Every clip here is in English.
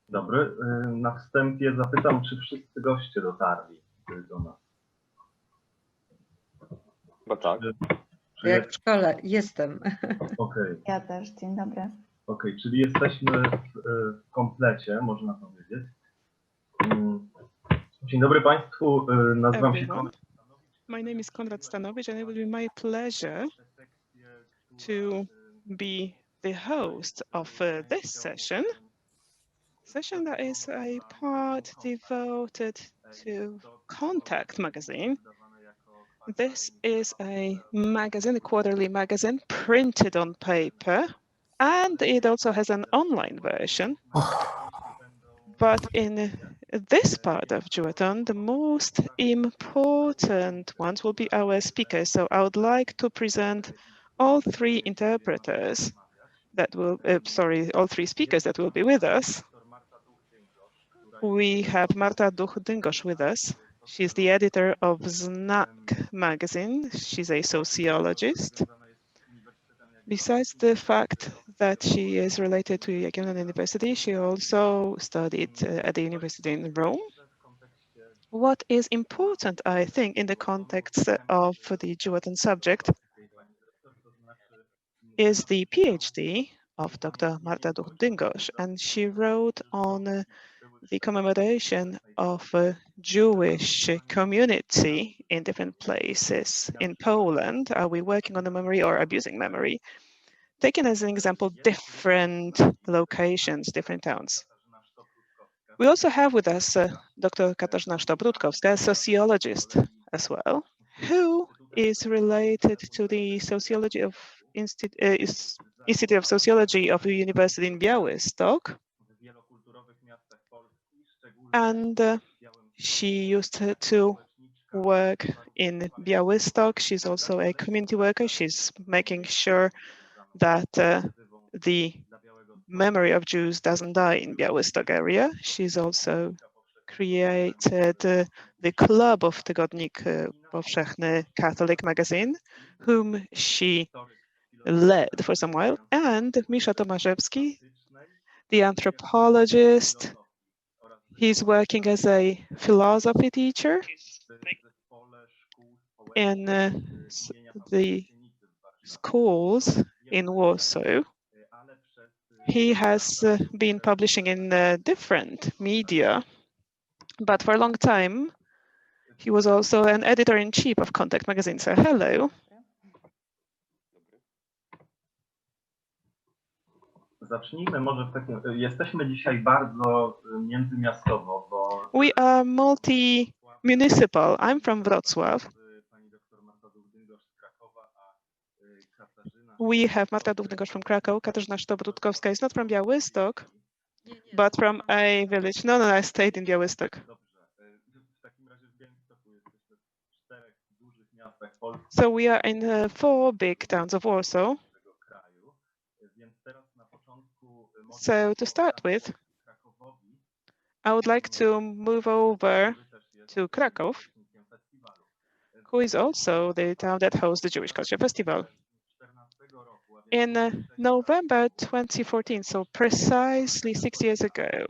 Dobry. Na wstępie zapytam, czy wszyscy goście dotarli do nas. Bo tak. Czy Jak w szkole, jestem. Okej. Ja też, dzień dobry. Okej, czyli jesteśmy w komplecie, można powiedzieć. Dzień dobry Państwu, nazywam się Konrad. My name is Konrad Stanowicz, and it will be my pleasure to be the host of this session that is a part devoted to Contact magazine. This is a magazine, a quarterly magazine, printed on paper, and it also has an online version. But in this part of Jewathon, the most important ones will be our speakers. So I would like to present all three interpreters that will, all three speakers that will be with us. We have Marta Duch-Dyngosz with us. She's the editor of Znak magazine. She's a sociologist. Besides the fact that she is related to Jagiellonian University, she also studied at the university in Rome. What is important, I think, in the context of the Jewathon subject is the PhD of Dr. Marta Duch-Dyngosz, and she wrote on the commemoration of a Jewish community in different places in Poland. Are we working on the memory or abusing memory? Taking as an example different locations, different towns. We also have with us Dr. Katarzyna Sztop-Rutkowska, a sociologist as well, who is related to the sociology of Institute of Sociology of the University in Białystok. And she used to work in Białystok. She's also a community worker. She's making sure that the memory of Jews doesn't die in Białystok area. She's also created the Club of Tygodnik Powszechny Catholic magazine, whom she led for some while, and Misza Tomaszewski, the anthropologist. He's working as a philosophy teacher in the schools in Warsaw. He has been publishing in different media, but for a long time, he was also an editor-in-chief of Contact magazine. So hello. Zacznijmy może w takim... Jesteśmy dzisiaj bardzo międzymiastowo, bo... We are multi-municipal. I'm from Wrocław. We have Marta Duch-Dyngosz from Krakow. Katarzyna Sztop-Rutkowska is not from Białystok, but from a village. No, I stayed in Białystok. So we are in 4 big towns of Warsaw. So to start with, I would like to move over to Krakow, who is also the town that hosts the Jewish Culture Festival. In November 2014, so precisely 6 years ago,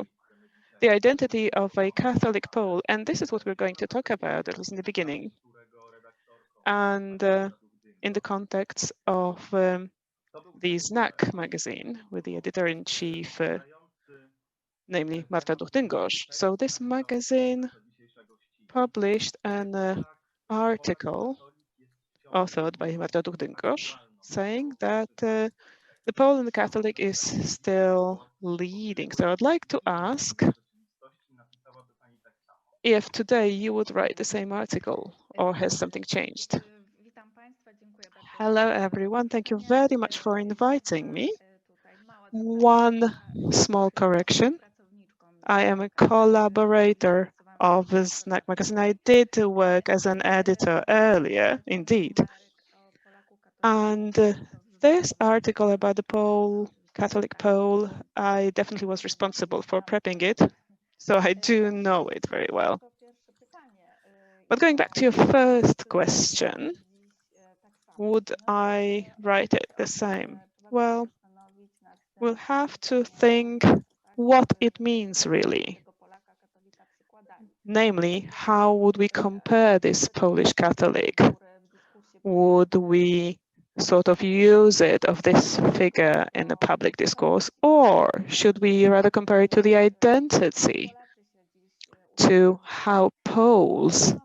the identity of a Catholic Pole, and this is what we're going to talk about, at least in the beginning, and in the context of the Znak magazine with the editor-in-chief, namely Marta Duch-Dyngosz. So this magazine published an article authored by Marta Duch-Dyngosz saying that the Poland Catholic is still leading. So I'd like to ask if today you would write the same article or has something changed. Hello, everyone. Thank you very much for inviting me. One small correction. I am a collaborator of Znak magazine. I did work as an editor earlier, indeed. And this article about the Pole, Catholic Pole, I definitely was responsible for prepping it. So I do know it very well. But going back to your first question, would I write it the same? Well, we'll have to think what it means really. Namely, how would we compare this Polish Catholic? Would we sort of use it of this figure in the public discourse, or should we rather compare it to the identity, to how Poles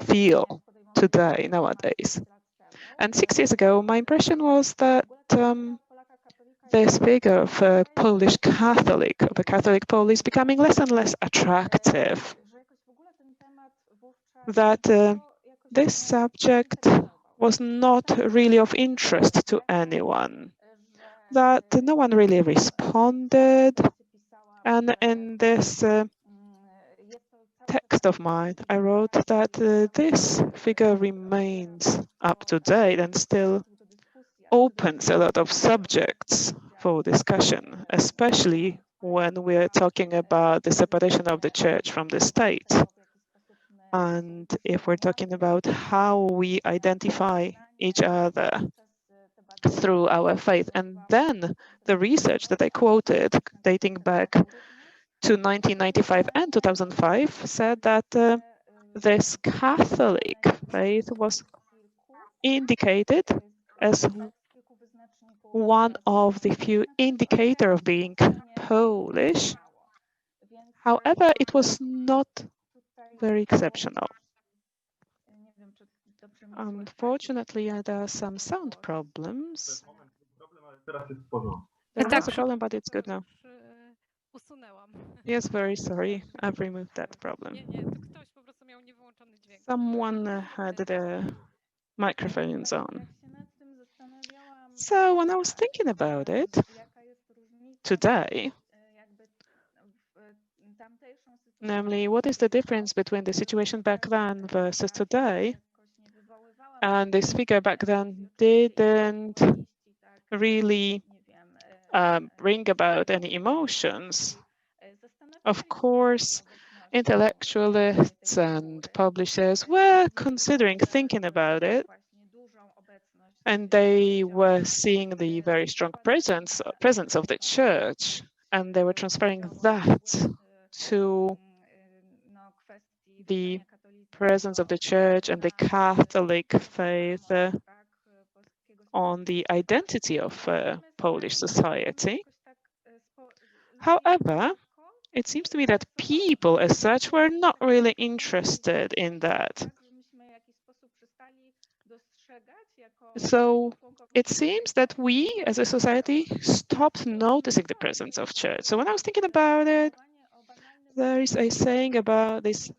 feel today, nowadays? And 6 years ago, my impression was that this figure of a Polish Catholic, of a Catholic Pole, is becoming less and less attractive. That this subject was not really of interest to anyone, that no one really responded. And in this text of mine, I wrote that this figure remains up to date and still opens a lot of subjects for discussion, especially when we're talking about the separation of the church from the state. And if we're talking about how we identify each other through our faith. And then the research that I quoted, dating back to 1995 and 2005, said that this Catholic faith was indicated as one of the few indicators of being Polish. However, it was not very exceptional. Unfortunately, there are some sound problems. There was a problem, but it's good now. Yes, very sorry. I've removed that problem. Someone had the microphones on. So when I was thinking about it today, namely, what is the difference between the situation back then versus today? And this figure back then didn't really bring about any emotions. Of course, intellectualists and publishers were considering thinking about it, and they were seeing the very strong presence of the church, and they were transferring that to the presence of the church and the Catholic faith on the identity of Polish society. However, it seems to me that people as such were not really interested in that. So it seems that we as a society stopped noticing the presence of church. So when I was thinking about it, there is a saying about this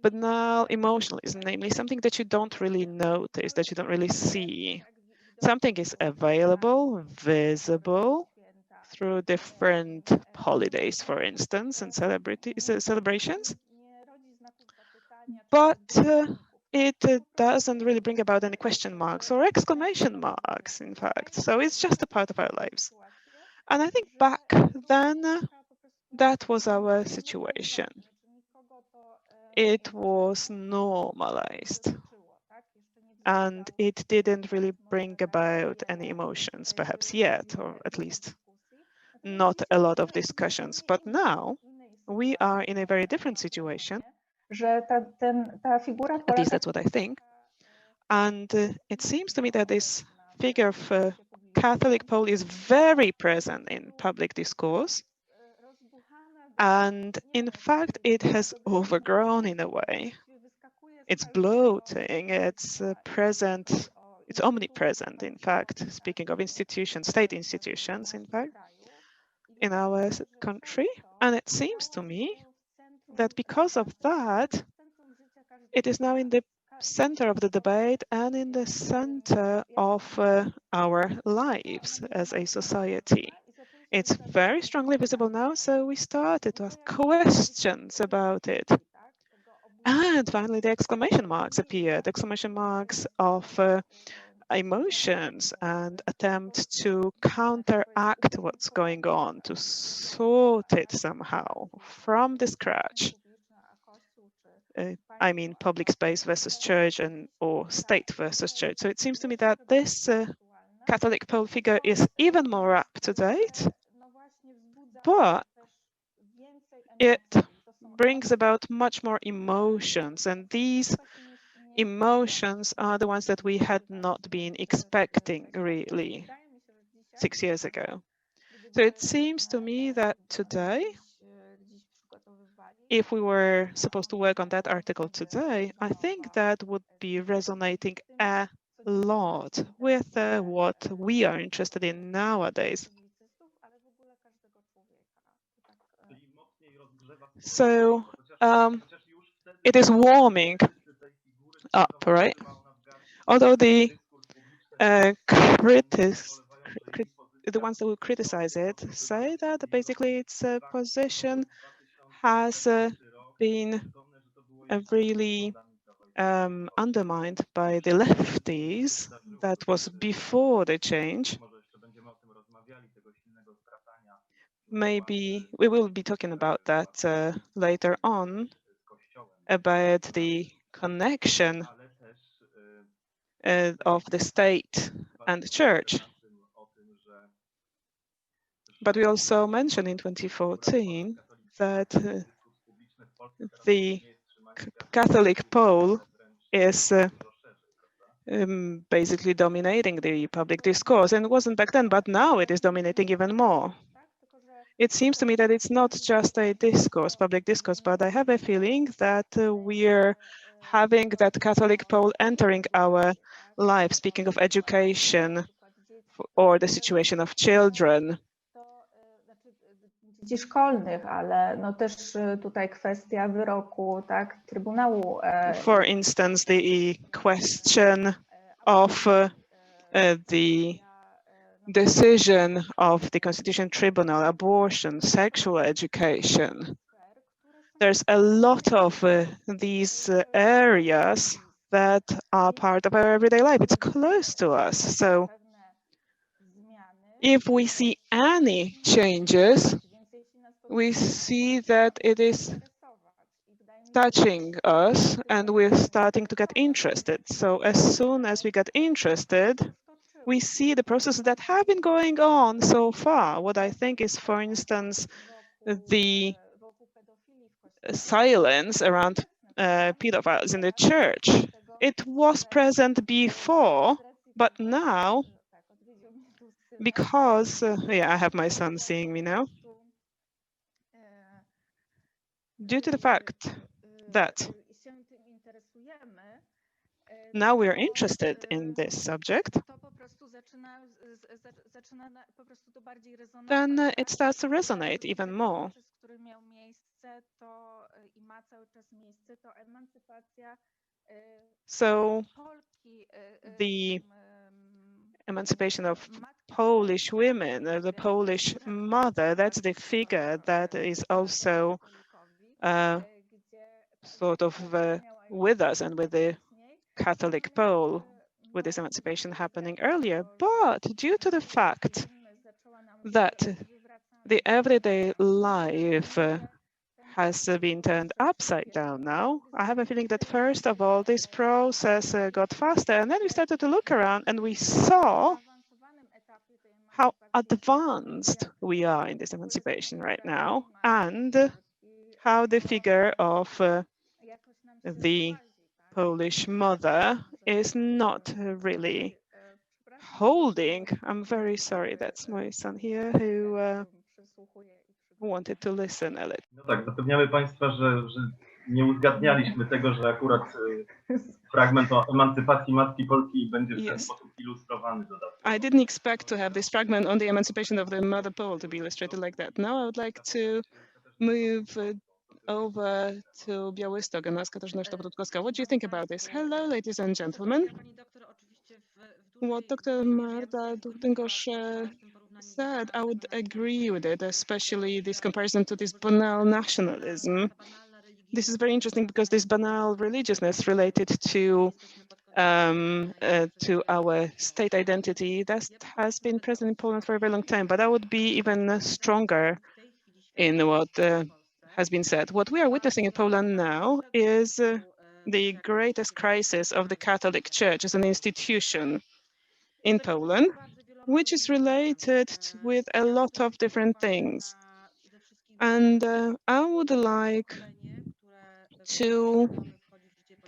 banal emotionalism, namely something that you don't really notice, that you don't really see. Something is available, visible through different holidays, for instance, and celebrations, but it doesn't really bring about any question marks or exclamation marks, in fact. So it's just a part of our lives. And I think back then, that was our situation. It was normalized, and it didn't really bring about any emotions, perhaps yet, or at least not a lot of discussions. But now we are in a very different situation. At least that's what I think. And it seems to me that this figure of Catholic Pole is very present in public discourse. And in fact, it has overgrown in a way. It's bloating, it's present, it's omnipresent, in fact, speaking of institutions, state institutions, in fact, in our country. And it seems to me that because of that, it is now in the center of the debate and in the center of our lives as a society. It's very strongly visible now, so we started to ask questions about it. And finally, the exclamation marks appeared, exclamation marks of emotions and attempt to counteract what's going on, to sort it somehow from the scratch. I mean, public space versus church or state versus church. So it seems to me that this Catholic Pole figure is even more up to date, but it brings about much more emotions, and these emotions are the ones that we had not been expecting really 6 years ago. So it seems to me that today, if we were supposed to work on that article today, I think that would be resonating a lot with what we are interested in nowadays. So it is warming up, right? Although the the ones that will criticize it say that basically its position has been really undermined by the lefties. That was before the change. Maybe we will be talking about that later on, about the connection of the state and the church. But we also mentioned in 2014 that the Catholic pole is basically dominating the public discourse, and it wasn't back then, but now it is dominating even more. It seems to me that it's not just a discourse, public discourse, but I have a feeling that we're having that Catholic pole entering our life, speaking of education or the situation of children. Dzieci szkolnych, ale no też tutaj kwestia wyroku, tak, Trybunału. For instance, the question of the decision of the Constitutional Tribunal, abortion, sexual education. There's a lot of these areas that are part of our everyday life. It's close to us. So if we see any changes, we see that it is touching us and we're starting to get interested. So as soon as we get interested, we see the processes that have been going on so far. What I think is, for instance, the silence around pedophiles in the church. It was present before, but now, because, yeah, I have my son seeing me now. Due to the fact that now we are interested in this subject, then it starts to resonate even more. So the emancipation of Polish women, the Polish mother, that's the figure that is also sort of with us and with the Catholic pole, with this emancipation happening earlier. But due to the fact that the everyday life has been turned upside down now, I have a feeling that first of all, this process got faster, and then we started to look around and we saw how advanced we are in this emancipation right now, and how the figure of the Polish mother is not really holding. I'm very sorry, that's my son here who wanted to listen a little. No tak, zapewniamy Państwa, że nie uzgadnialiśmy tego, że akurat fragment o emancypacji matki Polki będzie w ten sposób ilustrowany dodatkowo. I didn't expect to have this fragment on the emancipation of the mother Pole to be illustrated like that. Now I would like to move over to Białystok and ask Katarzyna Sztobrutkowska, what do you think about this? Hello, ladies and gentlemen. What Dr. Marta Duchtengosz said, I would agree with it, especially this comparison to this banal nationalism. This is very interesting because this banal religiousness related to our state identity that has been present in Poland for a very long time. But I would be even stronger in what has been said. What we are witnessing in Poland now is the greatest crisis of the Catholic Church as an institution in Poland, which is related with a lot of different things. And I would like to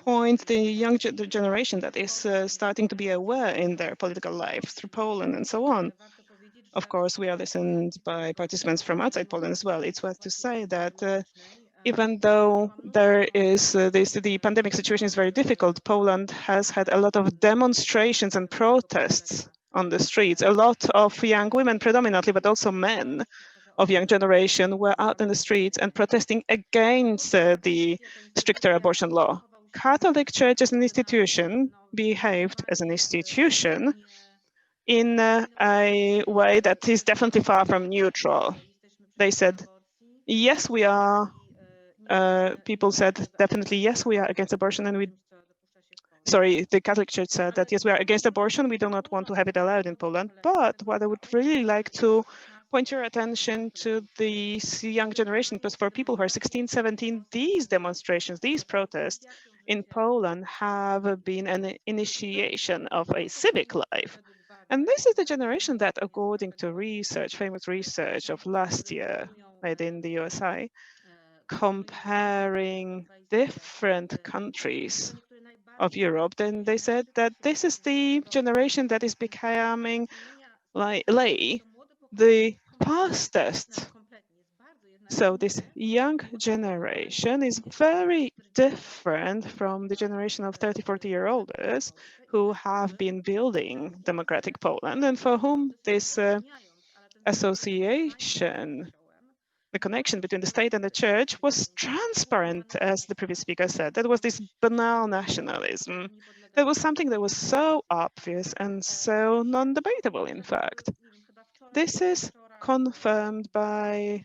point the young generation that is starting to be aware in their political lives through Poland and so on. Of course, we are listened by participants from outside Poland as well. It's worth to say that even though there is the pandemic situation is very difficult, Poland has had a lot of demonstrations and protests on the streets. A lot of young women predominantly, but also men of young generation were out in the streets and protesting against the stricter abortion law. Catholic Church as an institution behaved as an institution in a way that is definitely far from neutral. They said, yes, we are, people said definitely, yes, we are against abortion, and the Catholic Church said that, yes, we are against abortion, we do not want to have it allowed in Poland. But what I would really like to point your attention to the young generation, because for people who are 16, 17, these demonstrations, these protests in Poland have been an initiation of a civic life. And this is the generation that, according to research, famous research of last year made in the USA, comparing different countries of Europe, then they said that this is the generation that is becoming lay the fastest. So this young generation is very different from the generation of 30, 40-year-olds who have been building democratic Poland and for whom this association, the connection between the state and the church was transparent, as the previous speaker said. That was this banal nationalism. That was something that was so obvious and so non-debatable, in fact. This is confirmed by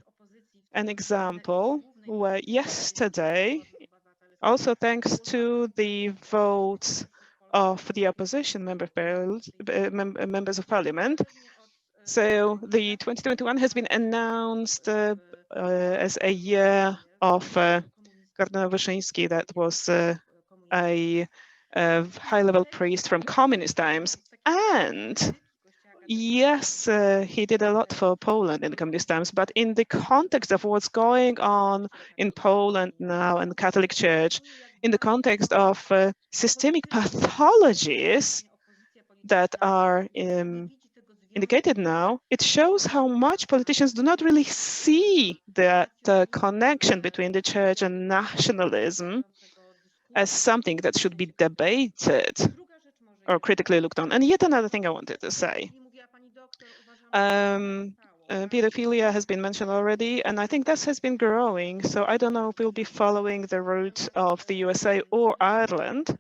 an example where yesterday, also thanks to the votes of the opposition members of parliament, so the 2021 has been announced as a year of Kardynał Wyszyński, that was a high-level priest from communist times. And yes, he did a lot for Poland in the communist times, but in the context of what's going on in Poland now and the Catholic Church, in the context of systemic pathologies that are indicated now, it shows how much politicians do not really see that connection between the church and nationalism as something that should be debated or critically looked on. And yet another thing I wanted to say. Pedophilia has been mentioned already, and I think this has been growing. So I don't know if we'll be following the route of the USA or Ireland,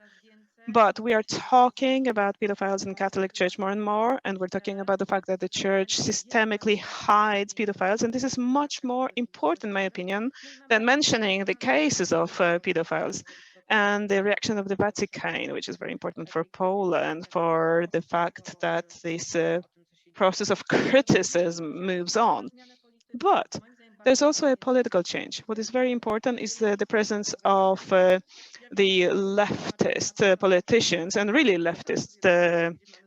but we are talking about pedophiles in Catholic Church more and more, and we're talking about the fact that the church systemically hides pedophiles, and this is much more important, in my opinion, than mentioning the cases of pedophiles and the reaction of the Vatican, which is very important for Poland, for the fact that this process of criticism moves on. But there's also a political change. What is very important is the presence of the leftist politicians and really leftist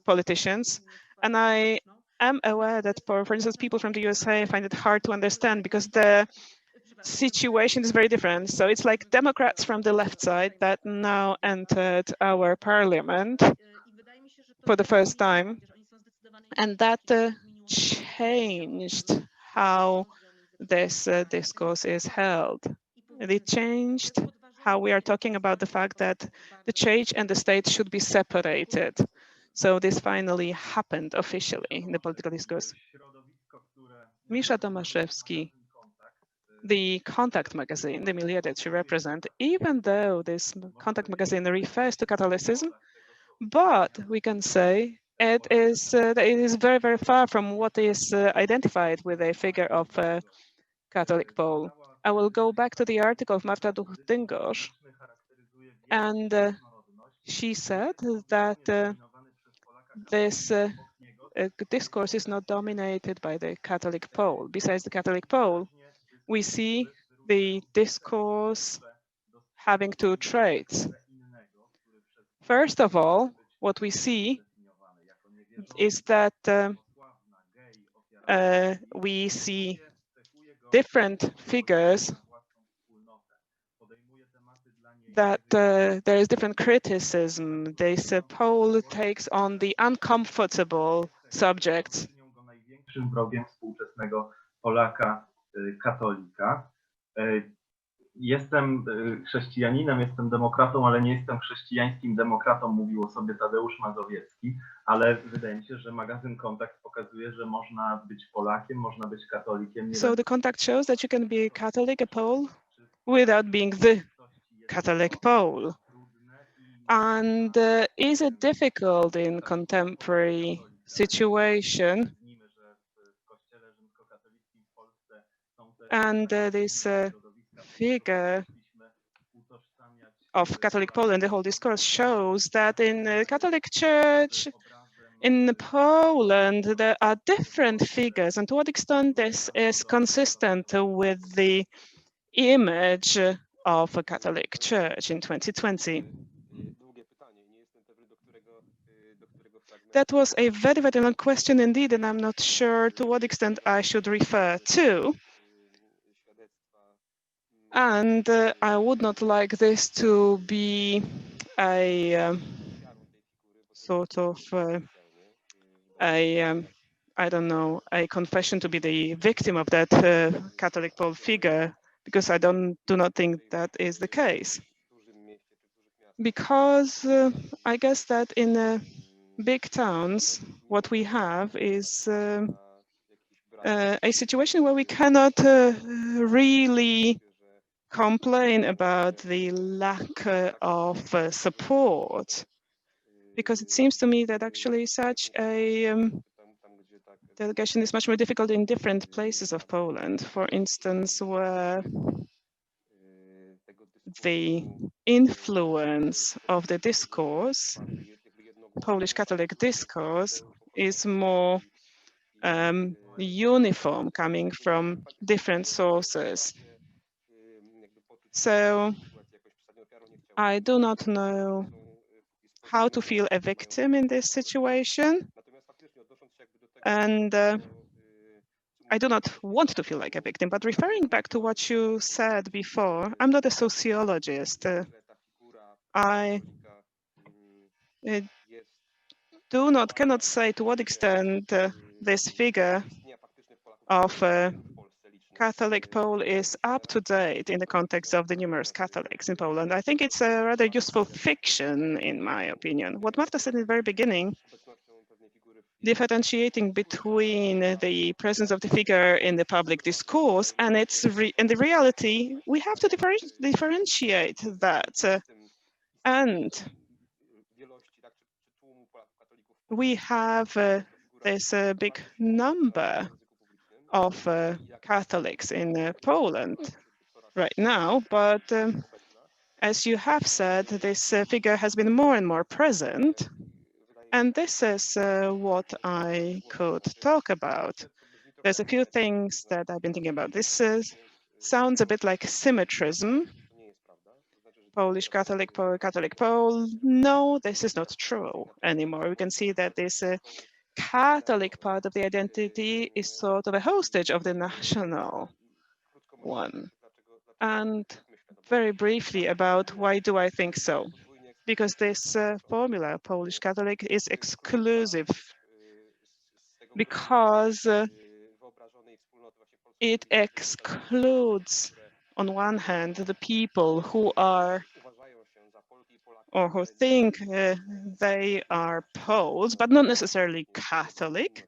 politicians. And I am aware that, for instance, people from the USA find it hard to understand because the situation is very different. So it's like Democrats from the left side that now entered our parliament for the first time. And that changed how this discourse is held. It changed how we are talking about the fact that the church and the state should be separated. So this finally happened officially in the political discourse. Misza Tomaszewski, the Contact magazine, the milieu that you represent, even though this Contact magazine refers to Catholicism, but we can say it is very, very far from what is identified with a figure of Catholic Pole. I will go back to the article of Marta Duch-Dyngosz, and she said that this discourse is not dominated by the Catholic Pole. Besides the Catholic Pole, we see the discourse having two traits. First of all, what we see is that we see different figures, that there is different criticism. This poll takes on the uncomfortable subjects. Największym wrogiem współczesnego Polaka katolika. Jestem chrześcijaninem, jestem demokratą, ale nie jestem chrześcijańskim demokratą, mówił o sobie Tadeusz Mazowiecki, ale wydaje mi się, że magazyn Kontakt pokazuje, że można być Polakiem, można być katolikiem. So the Contact shows that you can be a Catholic, a Pole, without being the Catholic Pole. And is it difficult in contemporary situation? And this figure of Catholic Poland, the whole discourse shows that in the Catholic Church in Poland, there are different figures, and to what extent this is consistent with the image of a Catholic Church in 2020. That was a very, very long question indeed, and I'm not sure to what extent I should refer to. And I would not like this to be a sort of I don't know, a confession to be the victim of that Catholic Pole figure, because I do not think that is the case. Because I guess that in big towns, what we have is a situation where we cannot really complain about the lack of support, because it seems to me that actually such a delegation is much more difficult in different places of Poland. For instance, where the influence of the discourse, Polish Catholic discourse, is more uniform, coming from different sources. So I do not know how to feel a victim in this situation. And I do not want to feel like a victim, but referring back to what you said before, I'm not a sociologist. I cannot say to what extent this figure of Catholic Pole is up to date in the context of the numerous Catholics in Poland. I think it's a rather useful fiction, in my opinion. What Marta said in the very beginning, differentiating between the presence of the figure in the public discourse and the reality, we have to differentiate that. And we have this big number of Catholics in Poland right now, but as you have said, this figure has been more and more present, and this is what I could talk about. There's a few things that I've been thinking about. This sounds a bit like symmetrism. Polish Catholic, Catholic Pole. No, this is not true anymore. We can see that this Catholic part of the identity is sort of a hostage of the national one. And very briefly about why do I think so? Because this formula, Polish Catholic, is exclusive, because it excludes, on one hand, the people who are or who think they are Poles, but not necessarily Catholic.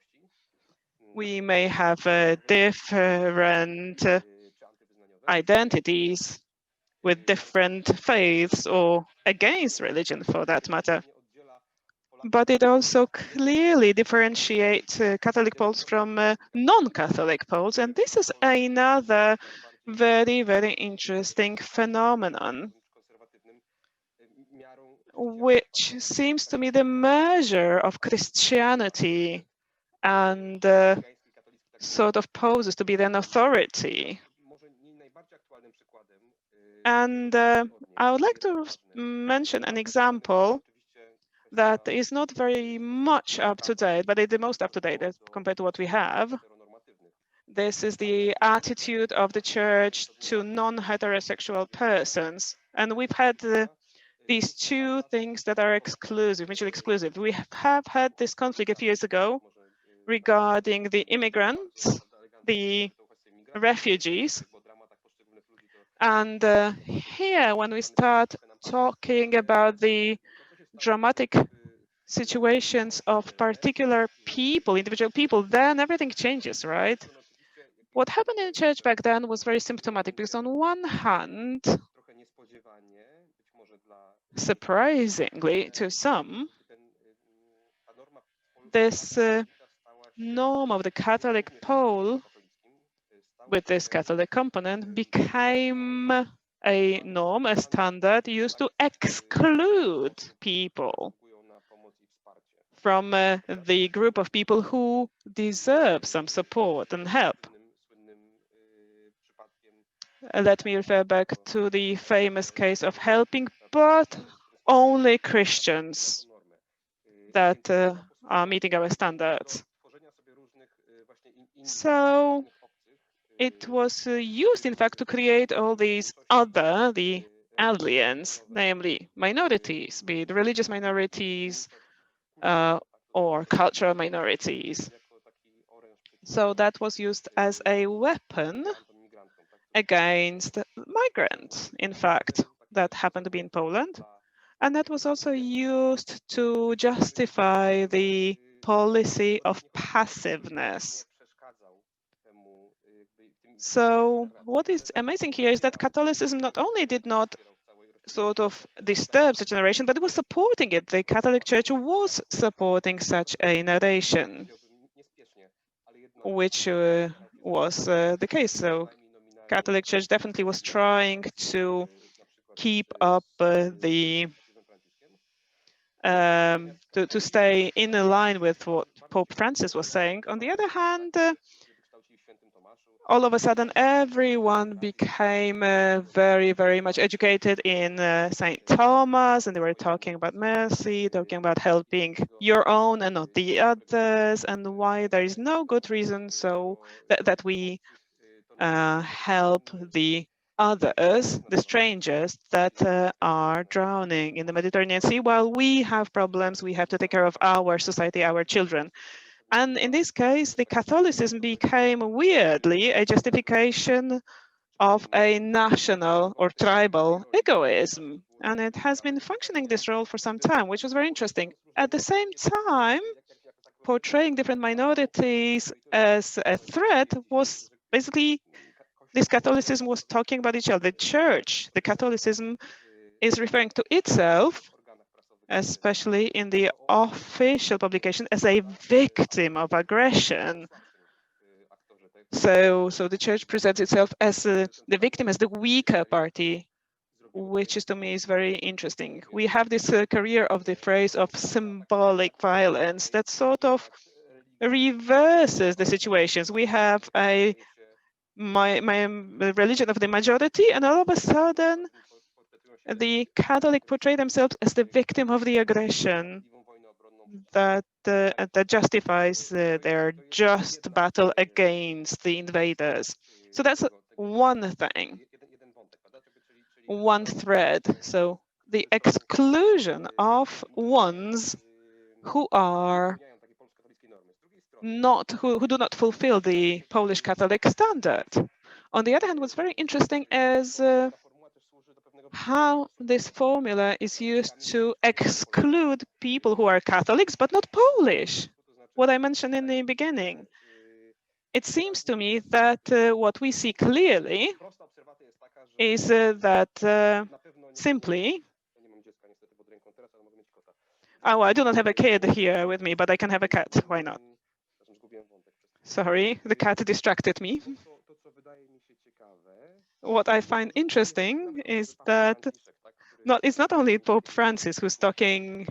We may have different identities with different faiths or against religion, for that matter. But it also clearly differentiates Catholic Poles from non-Catholic Poles, and this is another very, very interesting phenomenon, which seems to me the measure of Christianity and sort of poses to be an authority. And I would like to mention an example that is not very much up to date, but it's the most up to date compared to what we have. This is the attitude of the church to non-heterosexual persons. And we've had these two things that are exclusive, mutually exclusive. We have had this conflict a few years ago regarding the immigrants, the refugees. And here, when we start talking about the dramatic situations of particular people, individual people, then everything changes, right? What happened in the church back then was very symptomatic because on one hand, surprisingly to some, this norm of the Catholic pole with this Catholic component became a norm, a standard used to exclude people from the group of people who deserve some support and help. Let me refer back to the famous case of helping, but only Christians that are meeting our standards. So it was used, in fact, to create all these other, the aliens, namely minorities, be it religious minorities or cultural minorities. So that was used as a weapon against migrants, in fact, that happened to be in Poland. And that was also used to justify the policy of passiveness. So what is amazing here is that Catholicism not only did not sort of disturb such a narration, but it was supporting it. The Catholic Church was supporting such a narration, which was the case. So Catholic Church definitely was trying to keep up to stay in line with what Pope Francis was saying. On the other hand, all of a sudden, everyone became very, very much educated in St. Thomas, and they were talking about mercy, talking about helping your own and not the others, and why there is no good reason so that we help the others, the strangers that are drowning in the Mediterranean Sea. While we have problems, we have to take care of our society, our children. And in this case, the Catholicism became weirdly a justification of a national or tribal egoism. And it has been functioning this role for some time, which was very interesting. At the same time, portraying different minorities as a threat was basically, this Catholicism was talking about each other. The church, the Catholicism is referring to itself, especially in the official publication, as a victim of aggression. So the church presents itself as the victim, as the weaker party, which is to me is very interesting. We have this career of the phrase of symbolic violence that sort of reverses the situations. We have a religion of the majority, and all of a sudden, the Catholic portray themselves as the victim of the aggression that justifies their just battle against the invaders. So that's one thing, one thread. So the exclusion of ones who are not, who do not fulfill the Polish Catholic standard. On the other hand, what's very interesting is how this formula is used to exclude people who are Catholics but not Polish. What I mentioned in the beginning. It seems to me that what we see clearly is that simply, oh, I do not have a kid here with me, but I can have a cat. Why not? Sorry, the cat distracted me. What I find interesting is that it's not only Pope Francis who's talking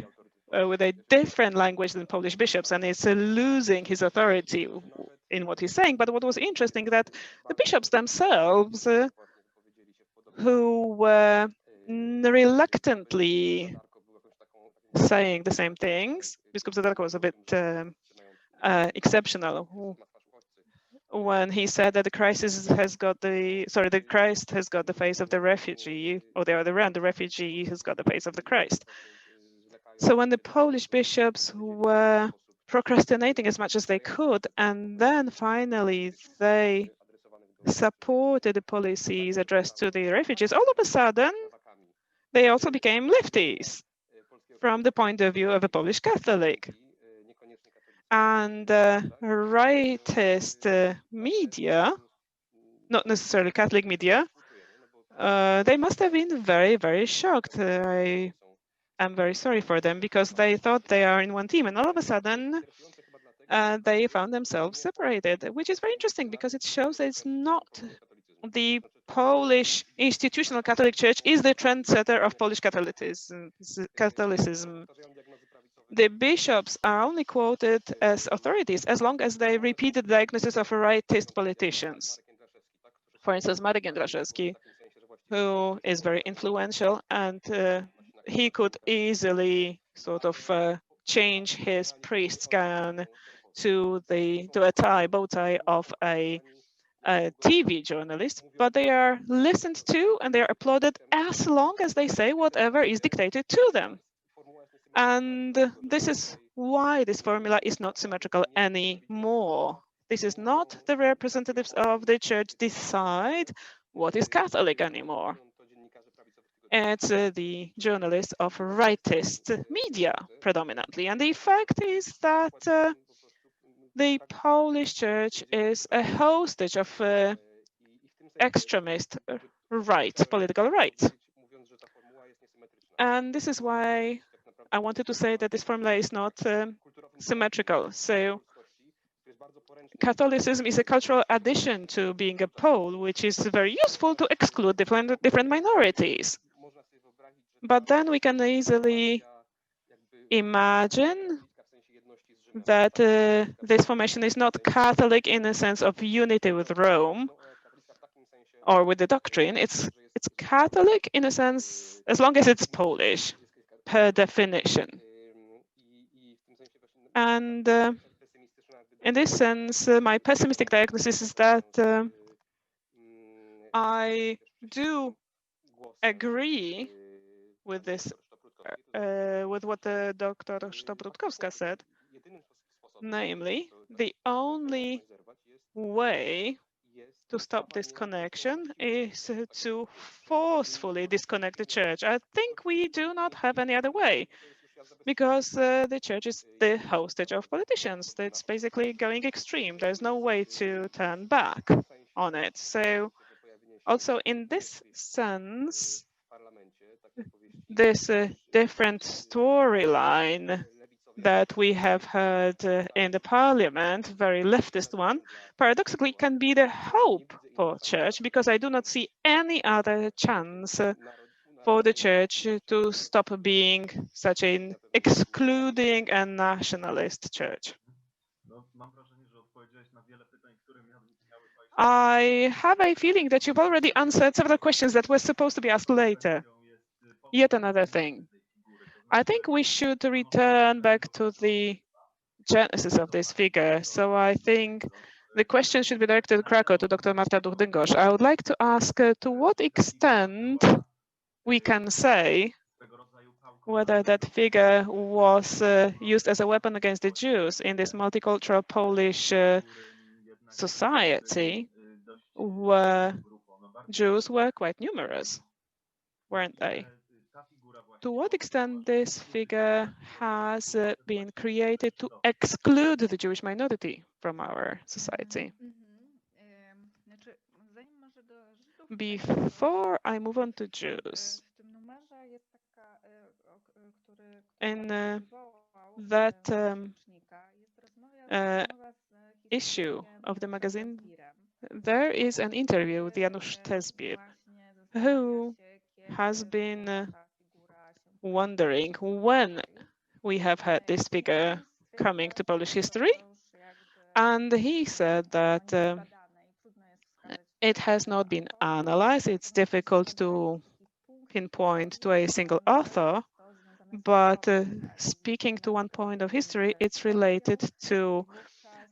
with a different language than Polish bishops and is losing his authority in what he's saying, but what was interesting that the bishops themselves who were reluctantly saying the same things, Biskup Zadarko was a bit exceptional, when he said that the Christ has got the face of the refugee, or the other way around, the refugee has got the face of the Christ. So when the Polish bishops were procrastinating as much as they could, and then finally they supported the policies addressed to the refugees, all of a sudden they also became lefties from the point of view of a Polish Catholic. And rightist media, not necessarily Catholic media, they must have been very, very shocked. I am very sorry for them, because they thought they are in one team, and all of a sudden they found themselves separated, which is very interesting because it shows that it's not the Polish institutional Catholic Church is the trendsetter of Polish Catholicism. The bishops are only quoted as authorities as long as they repeat the diagnosis of rightist politicians. For instance, Marek Jędraszewski, who is very influential, and he could easily sort of change his priest's gown to a tie, bow tie of a TV journalist, but they are listened to and they are applauded as long as they say whatever is dictated to them. And this is why this formula is not symmetrical anymore. This is not the representatives of the church decide what is Catholic anymore. It's the journalists of rightist media predominantly. And the fact is that the Polish church is a hostage of extremist political right. And this is why I wanted to say that this formula is not symmetrical. So Catholicism is a cultural addition to being a Pole, which is very useful to exclude different minorities. But then we can easily imagine that this formation is not Catholic in a sense of unity with Rome or with the doctrine. It's Catholic in a sense as long as it's Polish, per definition. And in this sense, my pessimistic diagnosis is that I do agree with this, with what Dr. Sztabrutkowska said, namely, the only way to stop this connection is to forcefully disconnect the church. I think we do not have any other way, because the church is the hostage of politicians. It's basically going extreme. There's no way to turn back on it. So also in this sense, this different storyline that we have heard in the parliament, very leftist one, paradoxically can be the hope for church, because I do not see any other chance for the church to stop being such an excluding and nationalist church. I have a feeling that you've already answered several questions that were supposed to be asked later. Yet another thing. I think we should return back to the genesis of this figure. So I think the question should be directed to Krakow, to Dr. Marta Duch-Dęgosz. I would like to ask to what extent we can say whether that figure was used as a weapon against the Jews in this multicultural Polish society, where Jews were quite numerous, weren't they? To what extent this figure has been created to exclude the Jewish minority from our society? Before I move on to Jews, in that issue of the magazine, there is an interview with Janusz Tesbir, who has been wondering when we have had this figure coming to Polish history. And he said that it has not been analyzed. It's difficult to pinpoint to a single author, but speaking to one point of history, it's related to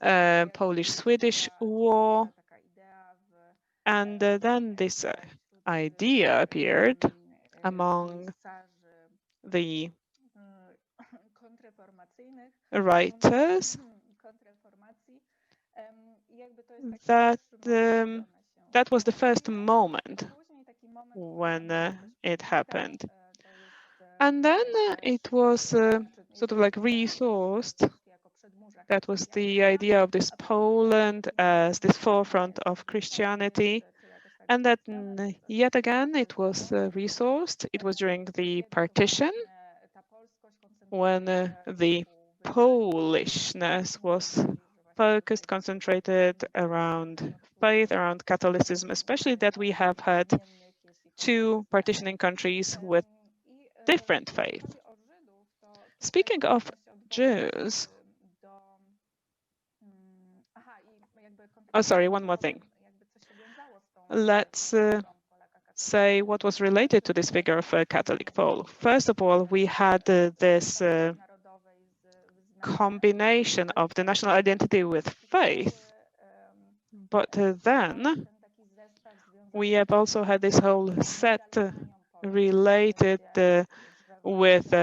Polish-Swedish War. And then this idea appeared among the writers that that was the first moment when it happened. And then it was sort of like resourced. That was the idea of this Poland as this forefront of Christianity. And that yet again, it was resourced. It was during the partition when the Polishness was focused, concentrated around faith, around Catholicism, especially that we have had two partitioning countries with different faith. Speaking of Jews, oh, sorry, one more thing. Let's say what was related to this figure of a Catholic Pole. First of all, we had this combination of the national identity with faith, but then we have also had this whole set related with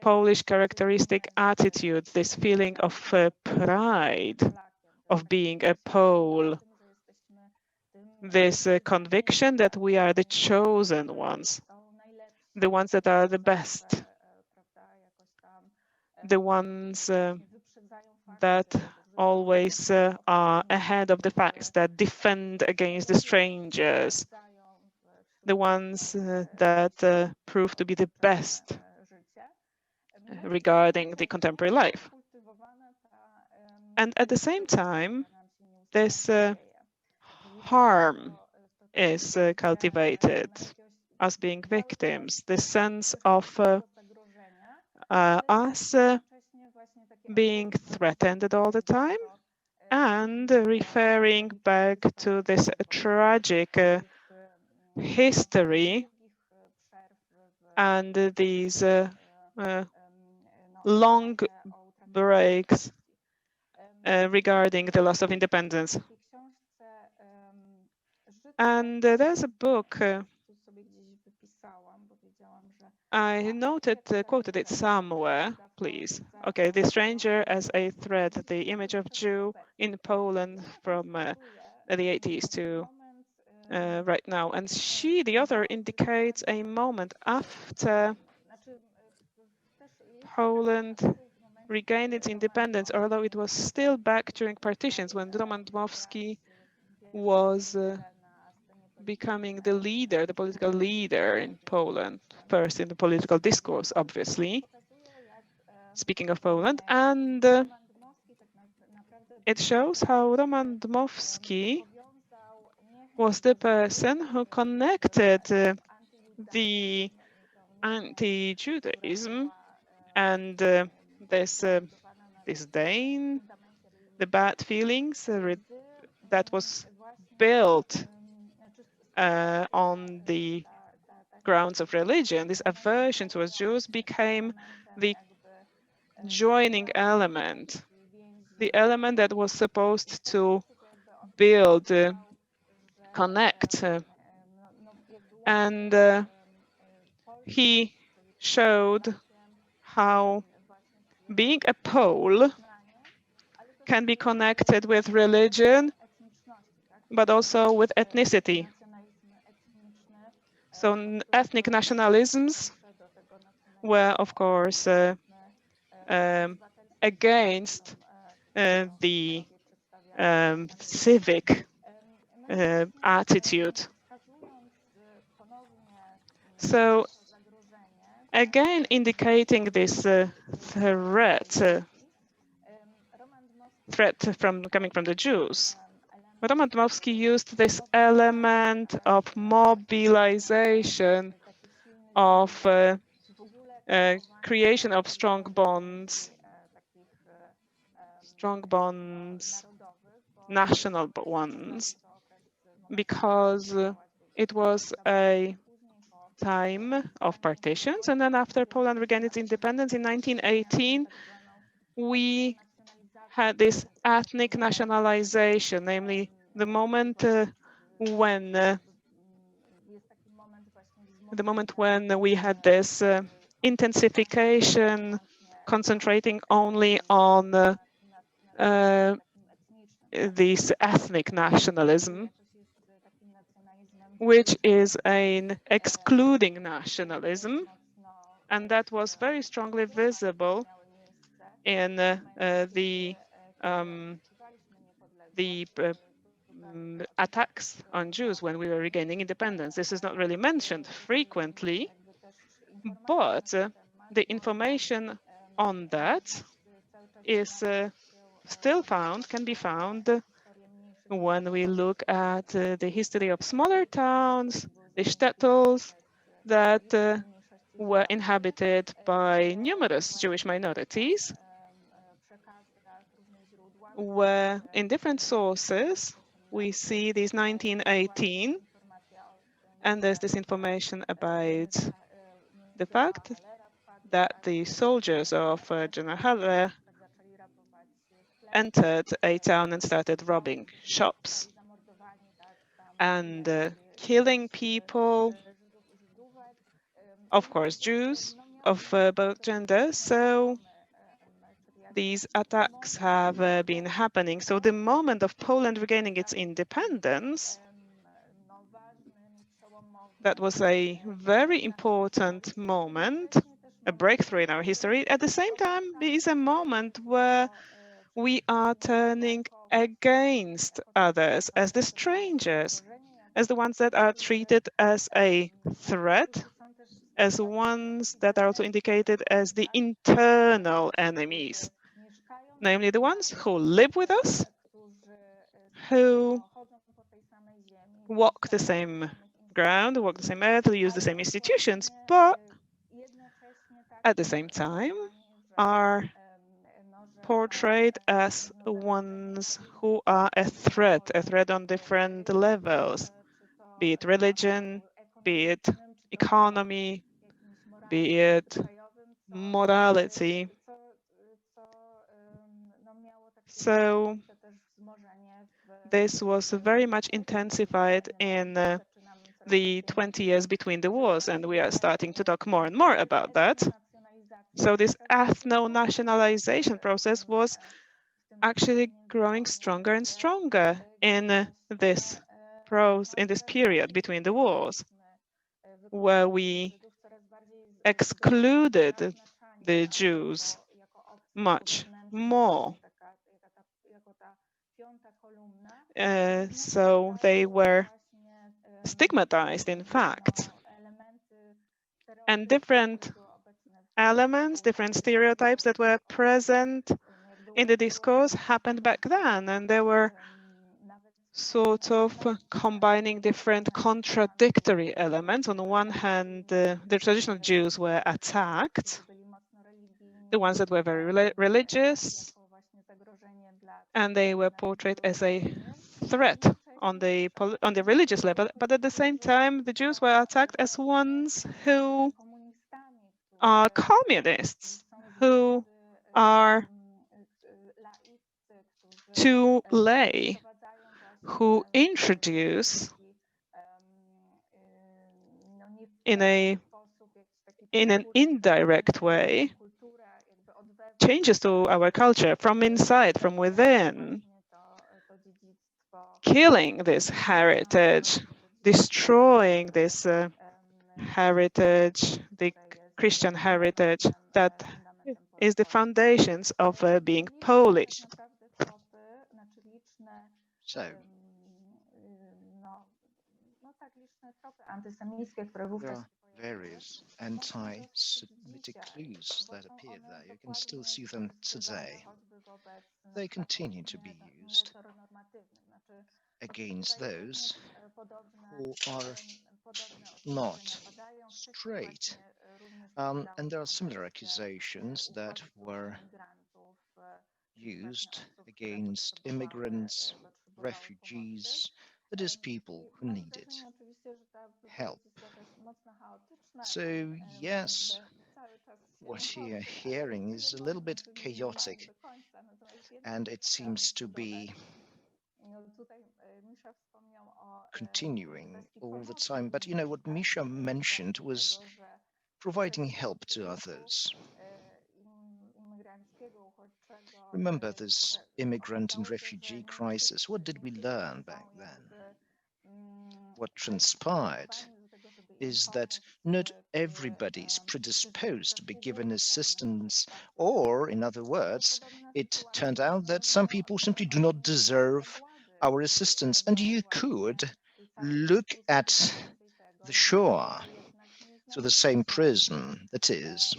Polish characteristic attitude, this feeling of pride of being a Pole, this conviction that we are the chosen ones, the ones that are the best, the ones that always are ahead of the facts, that defend against the strangers, the ones that prove to be the best regarding the contemporary life. And at the same time, this harm is cultivated, us being victims, the sense of us being threatened all the time, and referring back to this tragic history and these long breaks regarding the loss of independence. And there's a book I noted, quoted it somewhere, please. Okay, The Stranger as a Threat, the image of Jew in Poland from the 80s to right now. And she, the author, indicates a moment after Poland regained its independence, although it was still back during partitions when Roman Dmowski was becoming the leader, the political leader in Poland, first in the political discourse, obviously, speaking of Poland. And it shows how Roman Dmowski was the person who connected the anti-Judaism and this disdain, the bad feelings that was built on the grounds of religion. This aversion towards Jews became the joining element, the element that was supposed to build, connect. And he showed how being a Pole can be connected with religion, but also with ethnicity. So ethnic nationalisms were, of course, against the civic attitude. So again, indicating this threat coming from the Jews. Roman Dmowski used this element of mobilization, of creation of strong bonds, national ones, because it was a time of partitions. And then after Poland regained its independence in 1918, we had this ethnic nationalization, namely the moment when we had this intensification, concentrating only on this ethnic nationalism, which is an excluding nationalism, and that was very strongly visible in the attacks on Jews when we were regaining independence. This is not really mentioned frequently, but the information on that is still can be found when we look at the history of smaller towns, the shtetls that were inhabited by numerous Jewish minorities, where in different sources we see this 1918, and there's this information about the fact that the soldiers of General Haller entered a town and started robbing shops and killing people, of course, Jews of both genders. So these attacks have been happening. So the moment of Poland regaining its independence, that was a very important moment, a breakthrough in our history. At the same time, it is a moment where we are turning against others as the strangers, as the ones that are treated as a threat, as ones that are also indicated as the internal enemies, namely the ones who live with us, who walk the same ground, walk the same earth, use the same institutions, but at the same time are portrayed as ones who are a threat on different levels, be it religion, be it economy, be it morality. So this was very much intensified in the 20 years between the wars, and we are starting to talk more and more about that. So this ethno-nationalization process was actually growing stronger and stronger in this period between the wars, where we excluded the Jews much more. So they were stigmatized, in fact, and different elements, different stereotypes that were present in the discourse happened back then, and they were sort of combining different contradictory elements. On the one hand, the traditional Jews were attacked, the ones that were very religious, and they were portrayed as a threat on the religious level, but at the same time, the Jews were attacked as ones who are communists, who are too lay, who introduce in an indirect way changes to our culture from inside, from within, killing this heritage, destroying this heritage, the Christian heritage that is the foundations of being Polish. So, there are various anti-Semitic clues that appear there. You can still see them today. They continue to be used against those who are not straight. And there are similar accusations that were used against immigrants, refugees, that is, people who needed help. So, yes, what you're hearing is a little bit chaotic. and it seems to be continuing all the time. But what Misha mentioned was providing help to others. Remember this immigrant and refugee crisis. What did we learn back then? What transpired is that not everybody is predisposed to be given assistance, or in other words, it turned out that some people simply do not deserve our assistance. And you could look at the shore through the same prism, that is,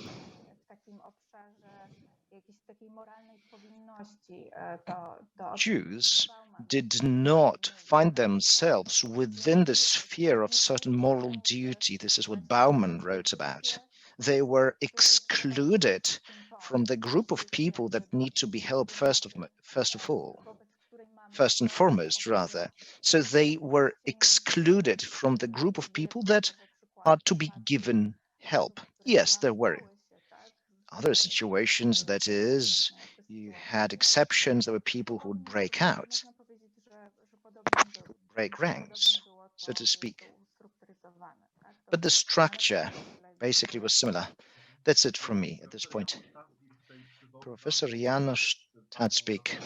Jews did not find themselves within the sphere of certain moral duty. This is what Bauman wrote about. They were excluded from the group of people that need to be helped first and foremost, rather. So they were excluded from the group of people that are to be given help. Yes, there were other situations, that is, you had exceptions. There were people who would break out, break ranks, so to speak. But the structure basically was similar. That's it from me at this point. Professor Janusz Tacbik,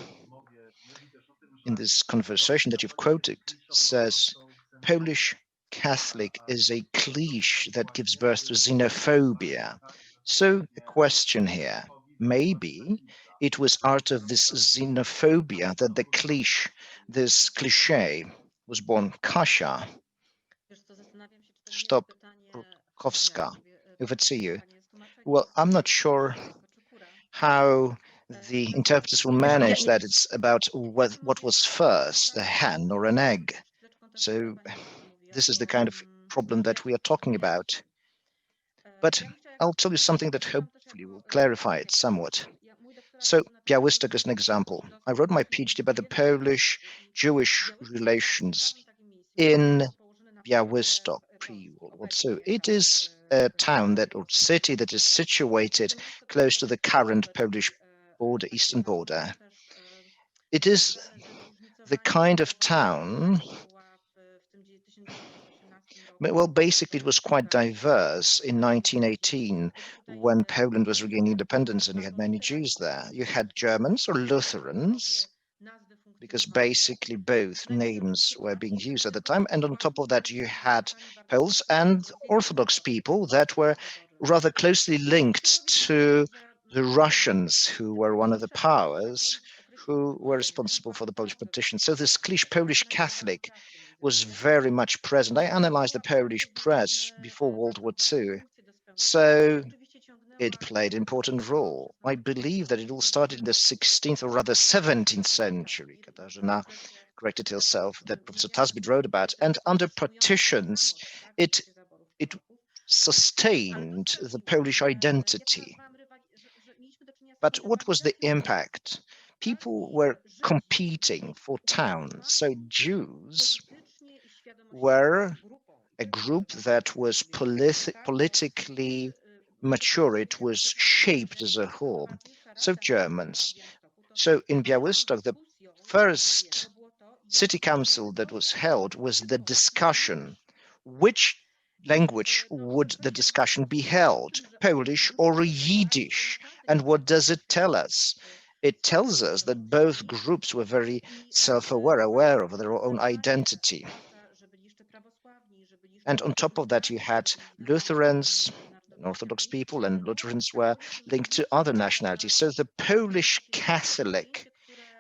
in this conversation that you've quoted, says Polish Catholic is a cliche that gives birth to xenophobia. So a question here, maybe it was out of this xenophobia that this cliche was born. Kasia Stopkowska, over to you. Well, I'm not sure how the interpreters will manage that. It's about what was first, a hen or an egg. So this is the kind of problem that we are talking about. But I'll tell you something that hopefully will clarify it somewhat. So Białystok is an example. I wrote my PhD about the Polish-Jewish relations in Białystok pre-World War II. It is a town or city that is situated close to the current Polish border, eastern border. It is the kind of town, well, basically it was quite diverse in 1918 when Poland was regaining independence and you had many Jews there. You had Germans or Lutherans, because basically both names were being used at the time. And on top of that, you had Poles and Orthodox people that were rather closely linked to the Russians, who were one of the powers who were responsible for the Polish partition. So this cliché Polish Catholic was very much present. I analyzed the Polish press before World War II. So it played an important role. I believe that it all started in the 16th or rather 17th century. Katarzyna corrected herself, that Professor Tacbik wrote about. And under partitions, it sustained the Polish identity. But what was the impact? People were competing for towns. So Jews were a group that was politically mature. It was shaped as a whole. So Germans. So in Białystok, the first city council that was held was the discussion. Which language would the discussion be held? Polish or Yiddish? And what does it tell us? It tells us that both groups were very self-aware, aware of their own identity. And on top of that, you had Lutherans, Orthodox people, and Lutherans were linked to other nationalities. So the Polish Catholic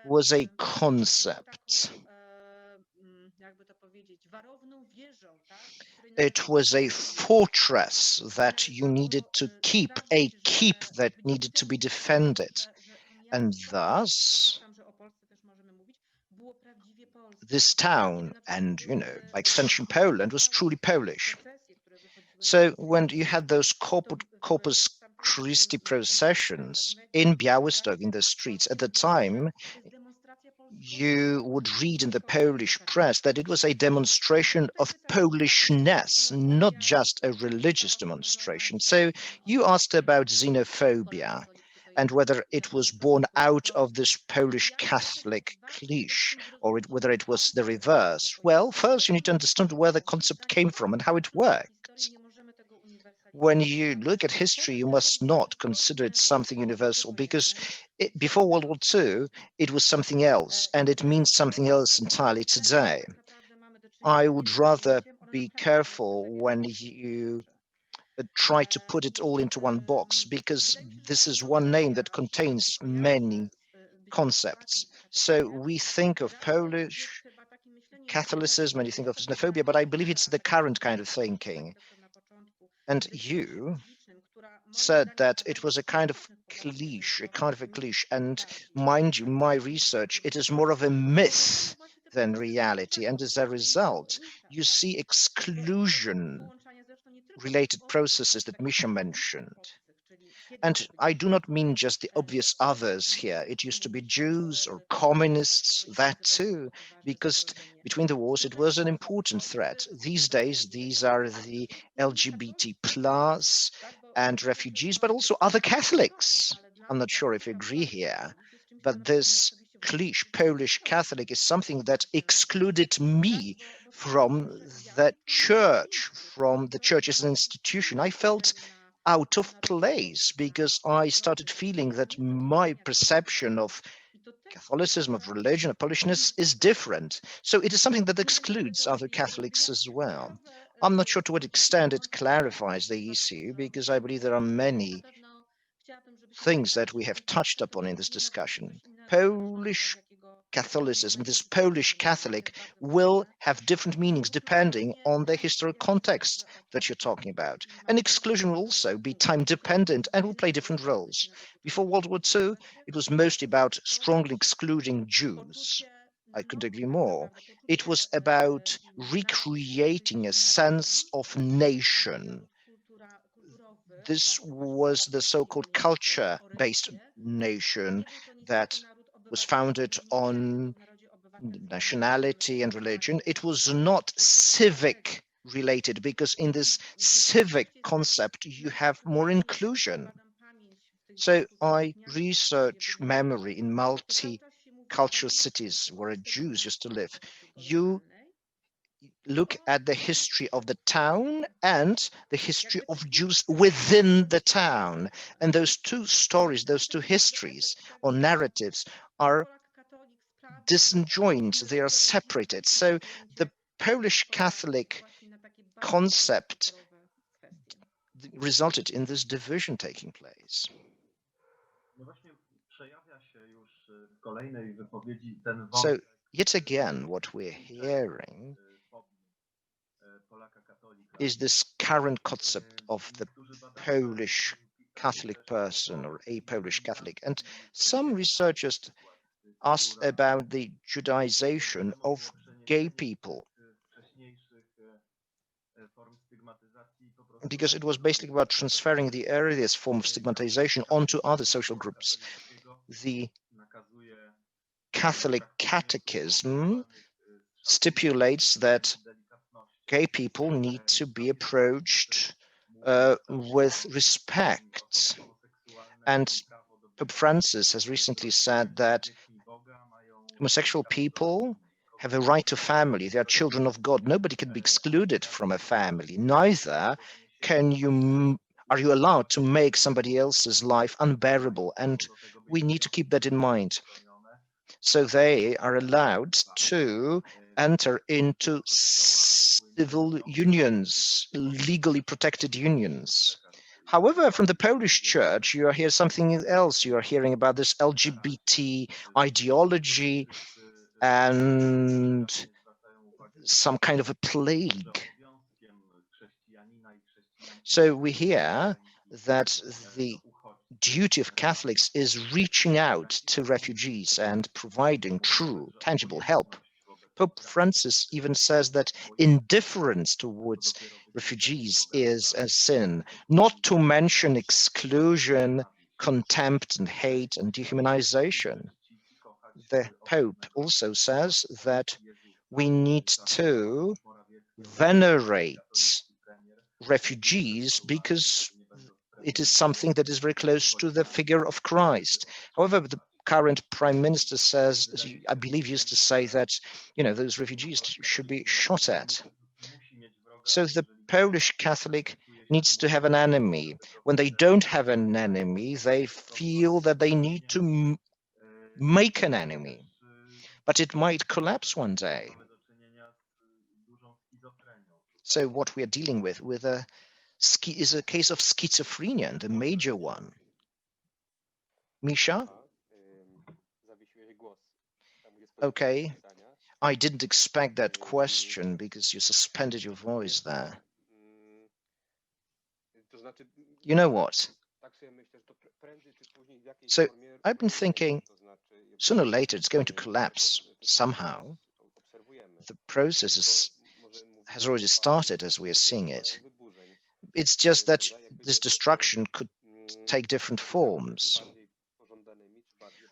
was a concept. It was a fortress that you needed to keep, a keep that needed to be defended. And thus, this town, and, by extension Poland, was truly Polish. So when you had those Corpus Christi processions in Białystok, in the streets, at the time, you would read in the Polish press that it was a demonstration of Polishness, not just a religious demonstration. So you asked about xenophobia. and whether it was born out of this Polish Catholic cliché or whether it was the reverse. Well, first you need to understand where the concept came from and how it worked. When you look at history, you must not consider it something universal, because before World War II, it was something else, and it means something else entirely today. I would rather be careful when you try to put it all into one box, because this is one name that contains many concepts. So we think of Polish Catholicism and you think of xenophobia, but I believe it's the current kind of thinking. And you said that it was a kind of cliché, and mind you, my research, it is more of a myth than reality, and as a result, you see exclusion-related processes that Misha mentioned. And I do not mean just the obvious others here. It used to be Jews or communists, that too, because between the wars it was an important threat. These days, these are the LGBT plus and refugees, but also other Catholics. I'm not sure if you agree here, but this cliché Polish Catholic is something that excluded me from the church as an institution. I felt out of place because I started feeling that my perception of Catholicism, of religion, of Polishness is different. So it is something that excludes other Catholics as well. I'm not sure to what extent it clarifies the issue, because I believe there are many things that we have touched upon in this discussion. Polish Catholicism, this Polish Catholic, will have different meanings depending on the historical context that you're talking about. And exclusion will also be time dependent and will play different roles. Before World War II, it was mostly about strongly excluding Jews. I couldn't agree more. It was about recreating a sense of nation. This was the so-called culture-based nation that was founded on nationality and religion. It was not civic related, because in this civic concept, you have more inclusion. So I research memory in multicultural cities where Jews used to live. You look at the history of the town and the history of Jews within the town. And those two stories, those two histories or narratives are disjoint, they are separated. So the Polish Catholic concept resulted in this division taking place. So yet again, what we're hearing is this current concept of the Polish Catholic person or a Polish Catholic. And some researchers asked about the Judaization of gay people, because it was basically about transferring the earliest form of stigmatization onto other social groups. The Catholic Catechism stipulates that gay people need to be approached with respect. And Pope Francis has recently said that homosexual people have a right to family. They are children of God. Nobody can be excluded from a family. Neither are you allowed to make somebody else's life unbearable. And we need to keep that in mind. So they are allowed to enter into civil unions, legally protected unions. However, from the Polish church, you are hearing something else. You are hearing about this LGBT ideology and some kind of a plague. So we hear that the duty of Catholics is reaching out to refugees and providing true, tangible help. Pope Francis even says that indifference towards refugees is a sin, not to mention exclusion, contempt and hate and dehumanization. The Pope also says that we need to venerate refugees because it is something that is very close to the figure of Christ. However, the current prime minister says, I believe, used to say that, those refugees should be shot at. So the Polish Catholic needs to have an enemy. When they don't have an enemy, they feel that they need to make an enemy, but it might collapse one day. So what we are dealing with is a case of schizophrenia, and a major one. Misha? Okay, I didn't expect that question because you suspended your voice there. You know what? So I've been thinking sooner or later it's going to collapse somehow. The process has already started as we are seeing it. It's just that this destruction could take different forms.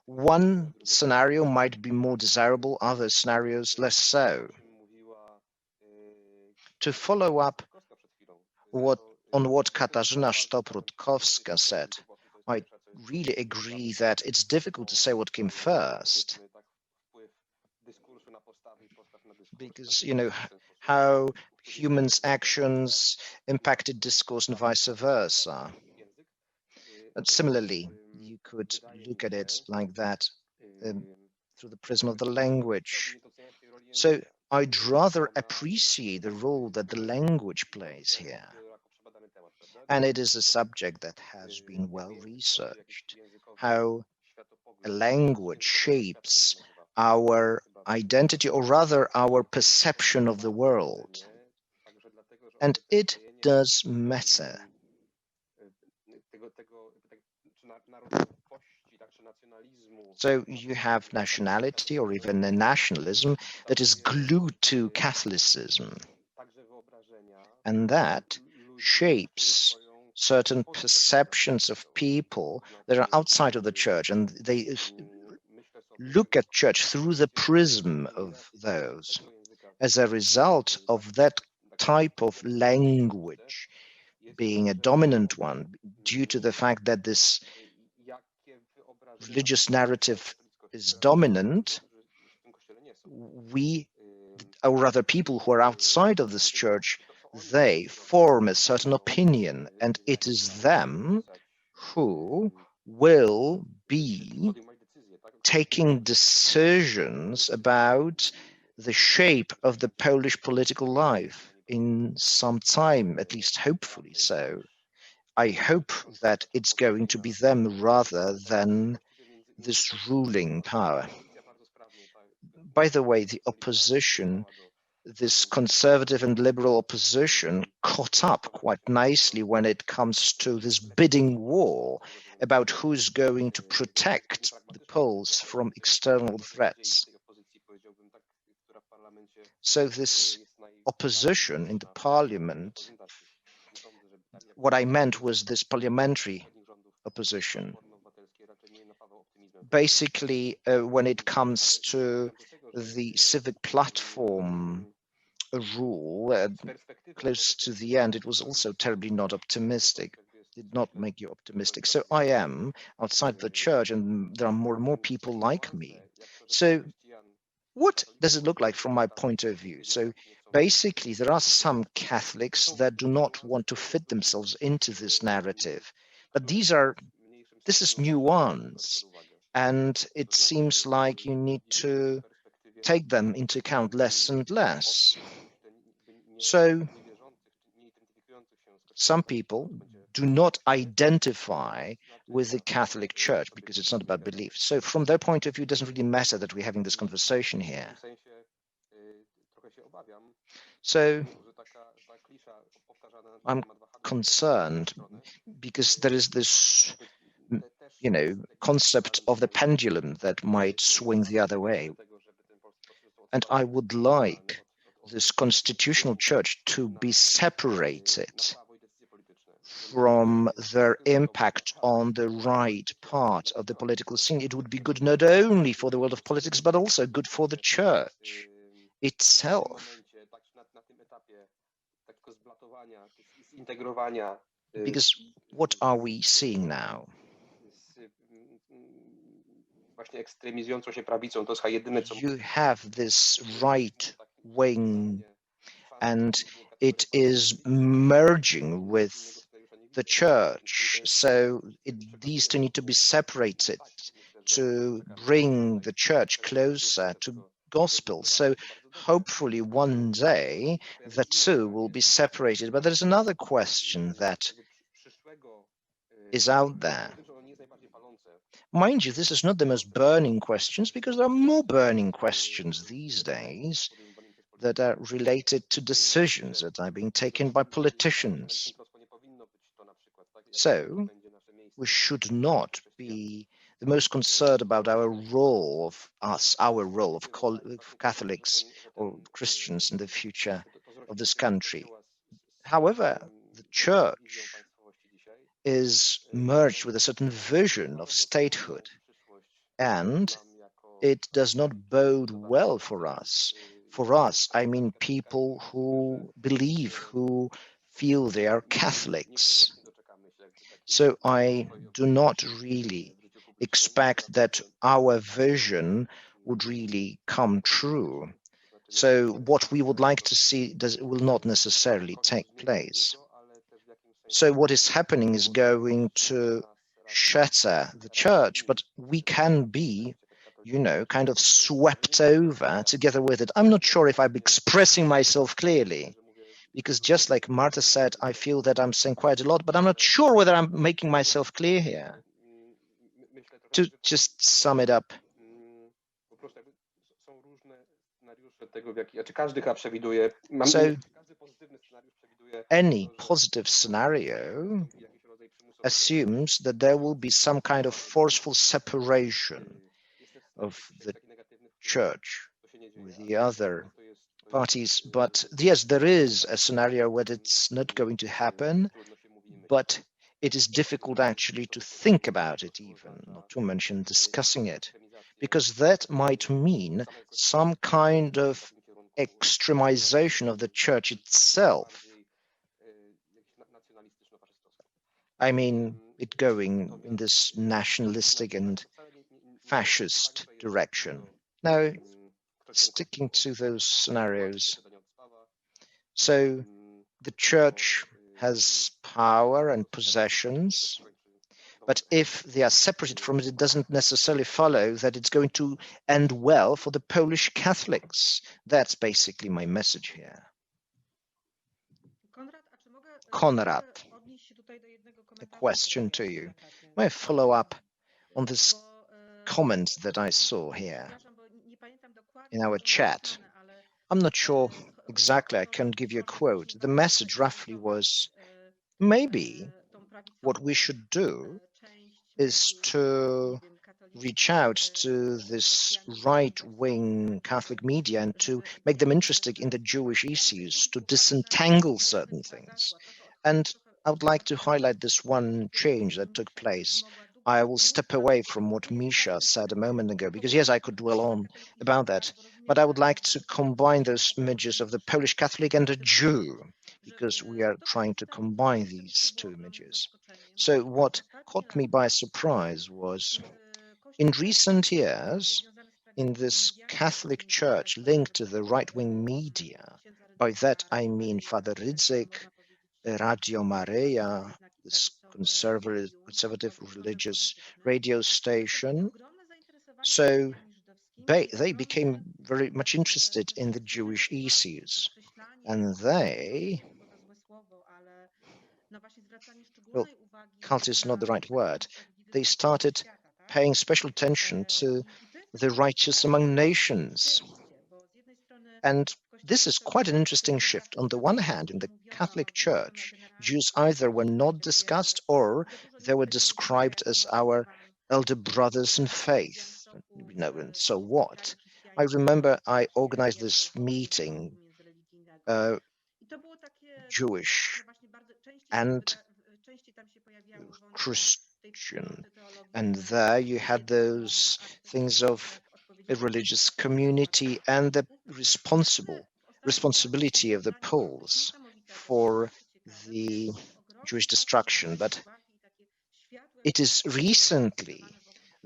One scenario might be more desirable, other scenarios less so. To follow up on what Katarzyna Sztop-Rutkowska said, I really agree that it's difficult to say what came first, because how humans' actions impacted discourse and vice versa. And similarly, you could look at it like that through the prism of the language. So I'd rather appreciate the role that the language plays here. And it is a subject that has been well researched, how a language shapes our identity, or rather our perception of the world. And it does matter. So you have nationality or even a nationalism that is glued to Catholicism. And that shapes certain perceptions of people that are outside of the church, and they look at church through the prism of those. As a result of that type of language being a dominant one, due to the fact that this religious narrative is dominant, we, or rather people who are outside of this church, they form a certain opinion, and it is them who will be taking decisions about the shape of the Polish political life in some time, at least hopefully so. I hope that it's going to be them rather than this ruling power. By the way, the opposition, this conservative and liberal opposition, caught up quite nicely when it comes to this bidding war about who's going to protect the Poles from external threats. So this opposition in the parliament, what I meant was this parliamentary opposition. Basically, when it comes to the civic platform rule, close to the end, it was also terribly not optimistic. Did not make you optimistic. So I am outside the church, and there are more and more people like me. So what does it look like from my point of view? So basically, there are some Catholics that do not want to fit themselves into this narrative, but this is nuance, and it seems like you need to take them into account less and less. So some people do not identify with the Catholic Church because it's not about belief. So from their point of view, it doesn't really matter that we're having this conversation here. So I'm concerned because there is this, concept of the pendulum that might swing the other way. And I would like this constitutional church to be separated from their impact on the right part of the political scene. It would be good not only for the world of politics, but also good for the church itself. Because what are we seeing now? You have this right wing, and it is merging with the church. So these two need to be separated to bring the church closer to gospel. So hopefully one day the two will be separated. But there's another question that is out there. Mind you, this is not the most burning questions, because there are more burning questions these days that are related to decisions that are being taken by politicians. So we should not be the most concerned about our role of Catholics or Christians in the future of this country. However, the church is merged with a certain vision of statehood, and it does not bode well for us. For us, I mean people who believe, who feel they are Catholics. So I do not really expect that our vision would really come true. So what we would like to see will not necessarily take place. So what is happening is going to shatter the church, but we can be, kind of swept over together with it. I'm not sure if I'm expressing myself clearly, because just like Marta said, I feel that I'm saying quite a lot, but I'm not sure whether I'm making myself clear here. To just sum it up. So any positive scenario assumes that there will be some kind of forceful separation of the church with the other parties. But yes, there is a scenario where it's not going to happen, but it is difficult actually to think about it, even not to mention discussing it, because that might mean some kind of extremization of the church itself. I mean, it going in this nationalistic and fascist direction. Now, sticking to those scenarios. So the church has power and possessions, but if they are separated from it, it doesn't necessarily follow that it's going to end well for the Polish Catholics. That's basically my message here. Konrad, a question to you. May I follow up on this comment that I saw here in our chat? I'm not sure exactly, I can't give you a quote. The message roughly was, maybe what we should do is to reach out to this right-wing Catholic media and to make them interested in the Jewish issues, to disentangle certain things. And I would like to highlight this one change that took place. I will step away from what Misha said a moment ago, because yes, I could dwell on about that, but I would like to combine those images of the Polish Catholic and a Jew, because we are trying to combine these two images. So what caught me by surprise was, in recent years, in this Catholic Church linked to the right-wing media, by that I mean Father Rydzyk, Radio Maryja, this conservative religious radio station. So they became very much interested in the Jewish issues, and they, well, cult is not the right word, they started paying special attention to the righteous among nations. And this is quite an interesting shift. On the one hand, in the Catholic Church, Jews either were not discussed or they were described as our elder brothers in faith. And so what? I remember I organized this meeting, Jewish and Christian, and there you had those things of a religious community and the responsibility of the Poles for the Jewish destruction, but it is recently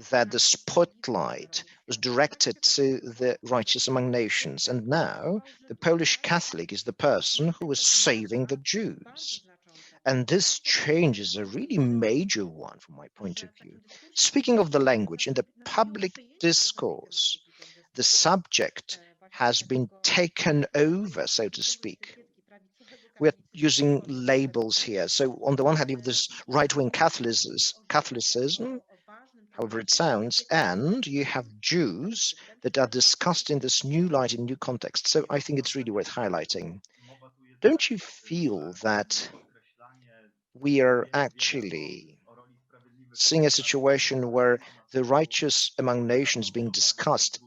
that the spotlight was directed to the righteous among nations, and now the Polish Catholic is the person who is saving the Jews. And this change is a really major one from my point of view. Speaking of the language, in the public discourse, the subject has been taken over, so to speak. We're using labels here. So on the one hand, you have this right-wing Catholicism, however it sounds, and you have Jews that are discussed in this new light, in new context. So I think it's really worth highlighting. Don't you feel that we are actually seeing a situation where the righteous among nations being discussed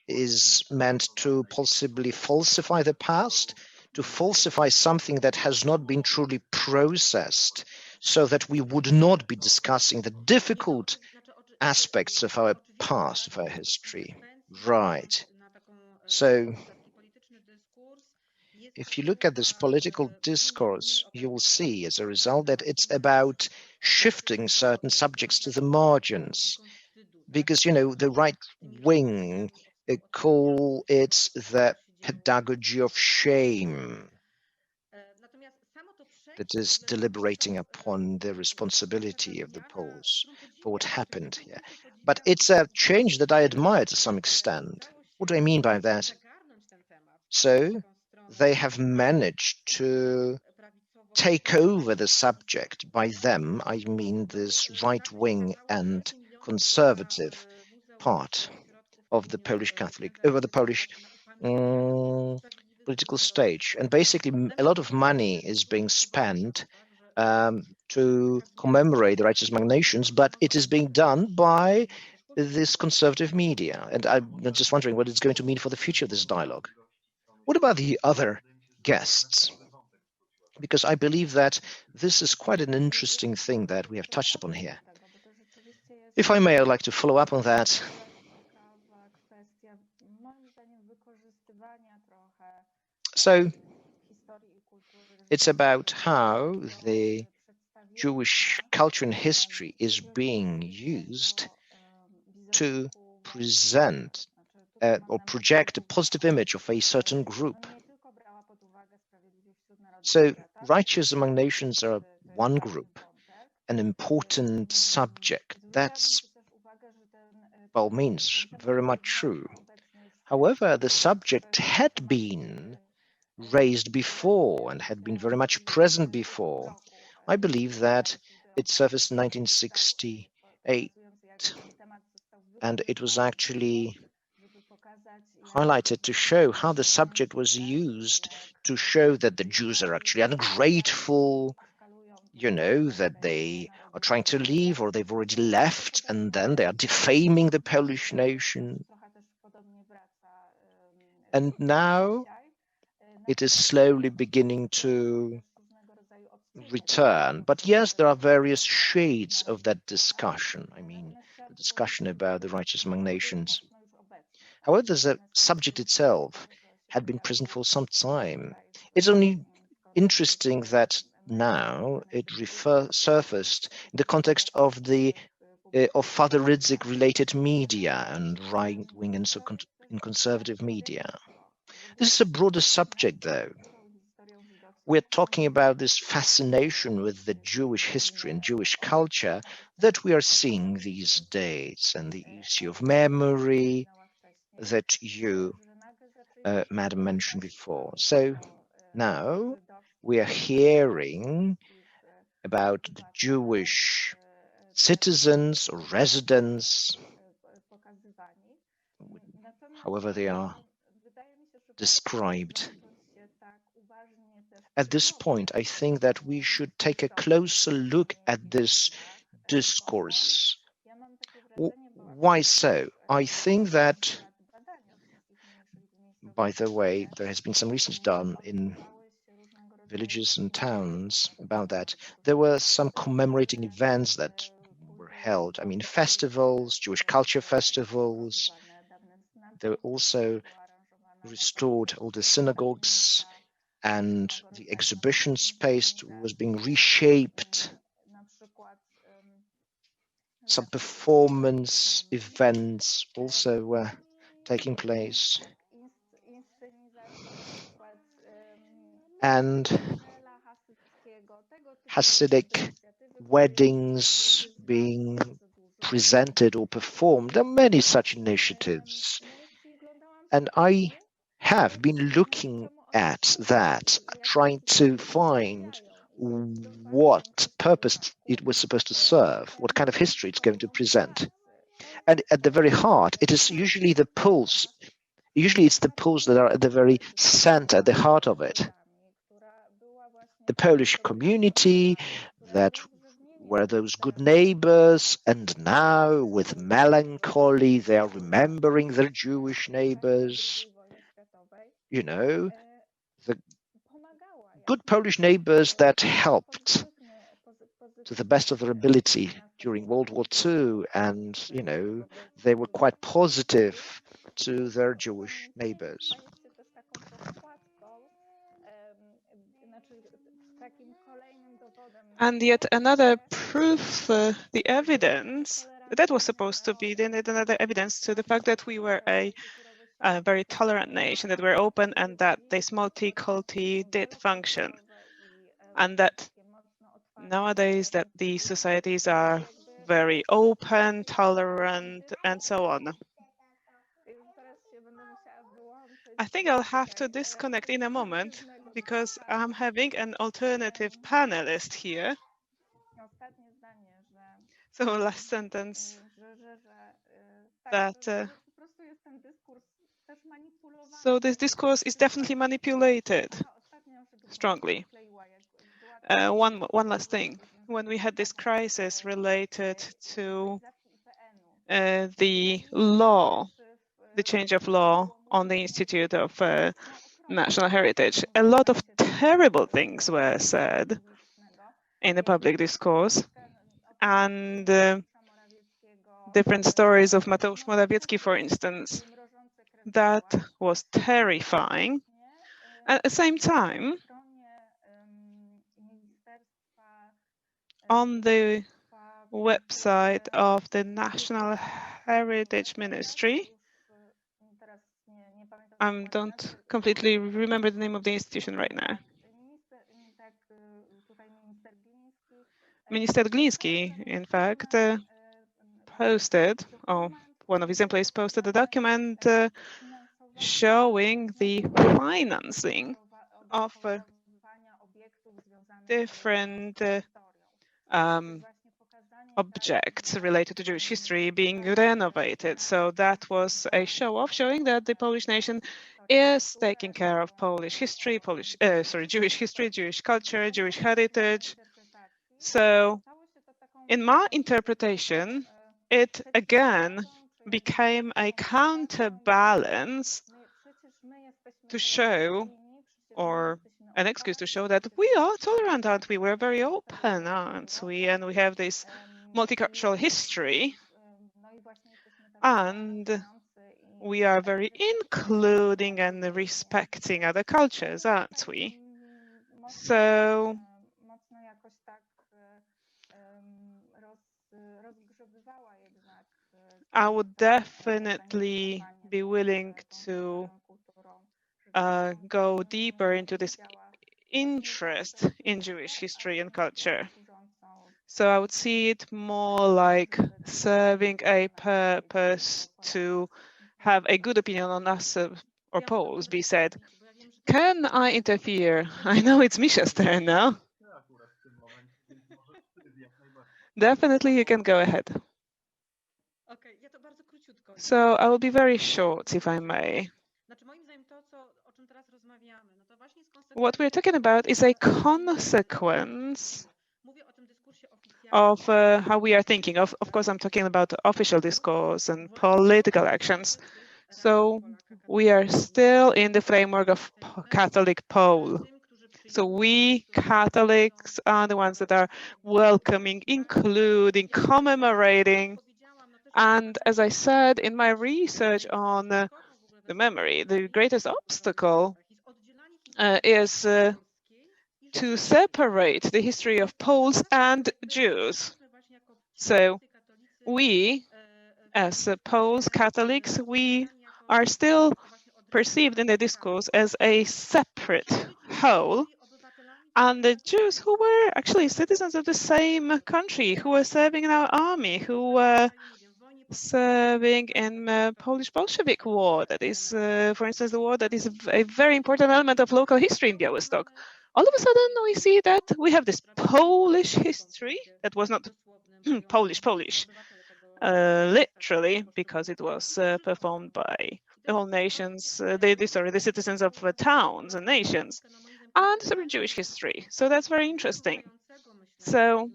is meant to possibly falsify the past, to falsify something that has not been truly processed, so that we would not be discussing the difficult aspects of our past, of our history. Right. So if you look at this political discourse, you will see as a result that it's about shifting certain subjects to the margins. Because, you know, the right wing call it the pedagogy of shame, that is deliberating upon the responsibility of the Poles for what happened here. But it's a change that I admire to some extent. What do I mean by that? So they have managed to take over the subject. By them, I mean this right-wing and conservative part of the Polish Catholic, over the Polish political stage. And basically, a lot of money is being spent to commemorate the righteous among nations, but it is being done by this conservative media. And I'm just wondering what it's going to mean for the future of this dialogue. What about the other guests? Because I believe that this is quite an interesting thing that we have touched upon here. If I may, I'd like to follow up on that. So it's about how the Jewish culture and history is being used to present or project a positive image of a certain group. So righteous among nations are one group, an important subject. That's, by all means, very much true. However, the subject had been raised before and had been very much present before. I believe that it surfaced in 1968, and it was actually highlighted to show how the subject was used to show that the Jews are actually ungrateful, you know, that they are trying to leave or they've already left, and then they are defaming the Polish nation. And now it is slowly beginning to return. But yes, there are various shades of that discussion. I mean, the discussion about the righteous among nations. However, the subject itself had been present for some time. It's only interesting that now it surfaced in the context of Father Rydzyk-related media and right-wing and conservative media. This is a broader subject, though. We're talking about this fascination with the Jewish history and Jewish culture that we are seeing these days, and the issue of memory that you, Madam, mentioned before. So now we are hearing about the Jewish citizens or residents, however they are described. At this point, I think that we should take a closer look at this discourse. Why so? I think that, by the way, there has been some research done in villages and towns about that. There were some commemorating events that were held. I mean, festivals, Jewish culture festivals. There were also restored all the synagogues and the exhibition space was being reshaped. Some performance events also were taking place. And Hasidic weddings being presented or performed. There are many such initiatives. And I have been looking at that, trying to find what purpose it was supposed to serve, what kind of history it's going to present. And at the very heart, it is usually the pulse. Usually it's the pulse that are at the very center, the heart of it. The Polish community that were those good neighbors, and now with melancholy they are remembering their Jewish neighbors. You know, the good Polish neighbors that helped to the best of their ability during World War II, and you know, they were quite positive to their Jewish neighbors. And yet another proof, the evidence, that was supposed to be then another evidence to the fact that we were a very tolerant nation, that we're open, and that this multiculti did function. And that nowadays that these societies are very open, tolerant, and so on. I think I'll have to disconnect in a moment because I'm having an alternative panelist here. So last sentence that so this discourse is definitely manipulated strongly. One last thing. When we had this crisis related to the law, the change of law on the Institute of National Heritage, a lot of terrible things were said in the public discourse, and different stories of Mateusz Morawiecki, for instance, that was terrifying. At the same time, on the website of the National Heritage Ministry, I don't completely remember the name of the institution right now. Minister Gliński, in fact, posted, or one of his employees posted a document showing the financing of different objects related to Jewish history being renovated. So that was a show-off showing that the Polish nation is taking care of Polish history, Jewish history, Jewish culture, Jewish heritage. So in my interpretation, it again became a counterbalance to show, or an excuse to show, that we are tolerant, aren't we? We're very open, aren't we? And we have this multicultural history, and we are very including and respecting other cultures, aren't we? So I would definitely be willing to go deeper into this interest in Jewish history and culture. So I would see it more like serving a purpose to have a good opinion on us or Poles, be said. Can I interfere? I know it's Misha's turn now. Definitely, you can go ahead. So I will be very short, if I may. What we're talking about is a consequence of how we are thinking. Of course, I'm talking about official discourse and political actions. So we are still in the framework of Catholic pole. So we Catholics are the ones that are welcoming, including, commemorating. And as I said in my research on the memory, the greatest obstacle is to separate the history of Poles and Jews. So we, as Poles, Catholics, we are still perceived in the discourse as a separate whole. And the Jews who were actually citizens of the same country, who were serving in our army, who were serving in the Polish Bolshevik War, that is, for instance, the war that is a very important element of local history in Białystok. All of a sudden, we see that we have this Polish history that was not Polish, literally, because it was performed by the whole nations, the citizens of towns and nations, and sort of Jewish history. So that's very interesting. So,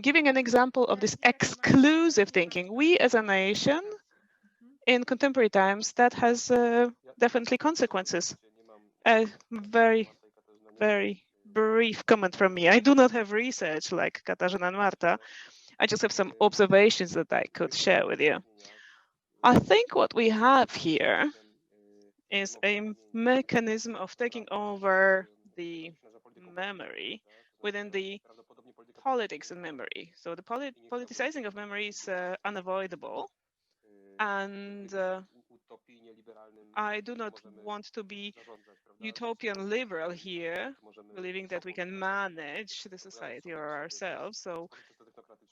giving an example of this exclusive thinking, we as a nation in contemporary times, that has definitely consequences. A very, very brief comment from me. I do not have research like Katarzyna and Marta. I just have some observations that I could share with you. I think what we have here is a mechanism of taking over the memory within the politics of memory. So the politicizing of memory is unavoidable. And I do not want to be utopian liberal here, believing that we can manage the society or ourselves. So,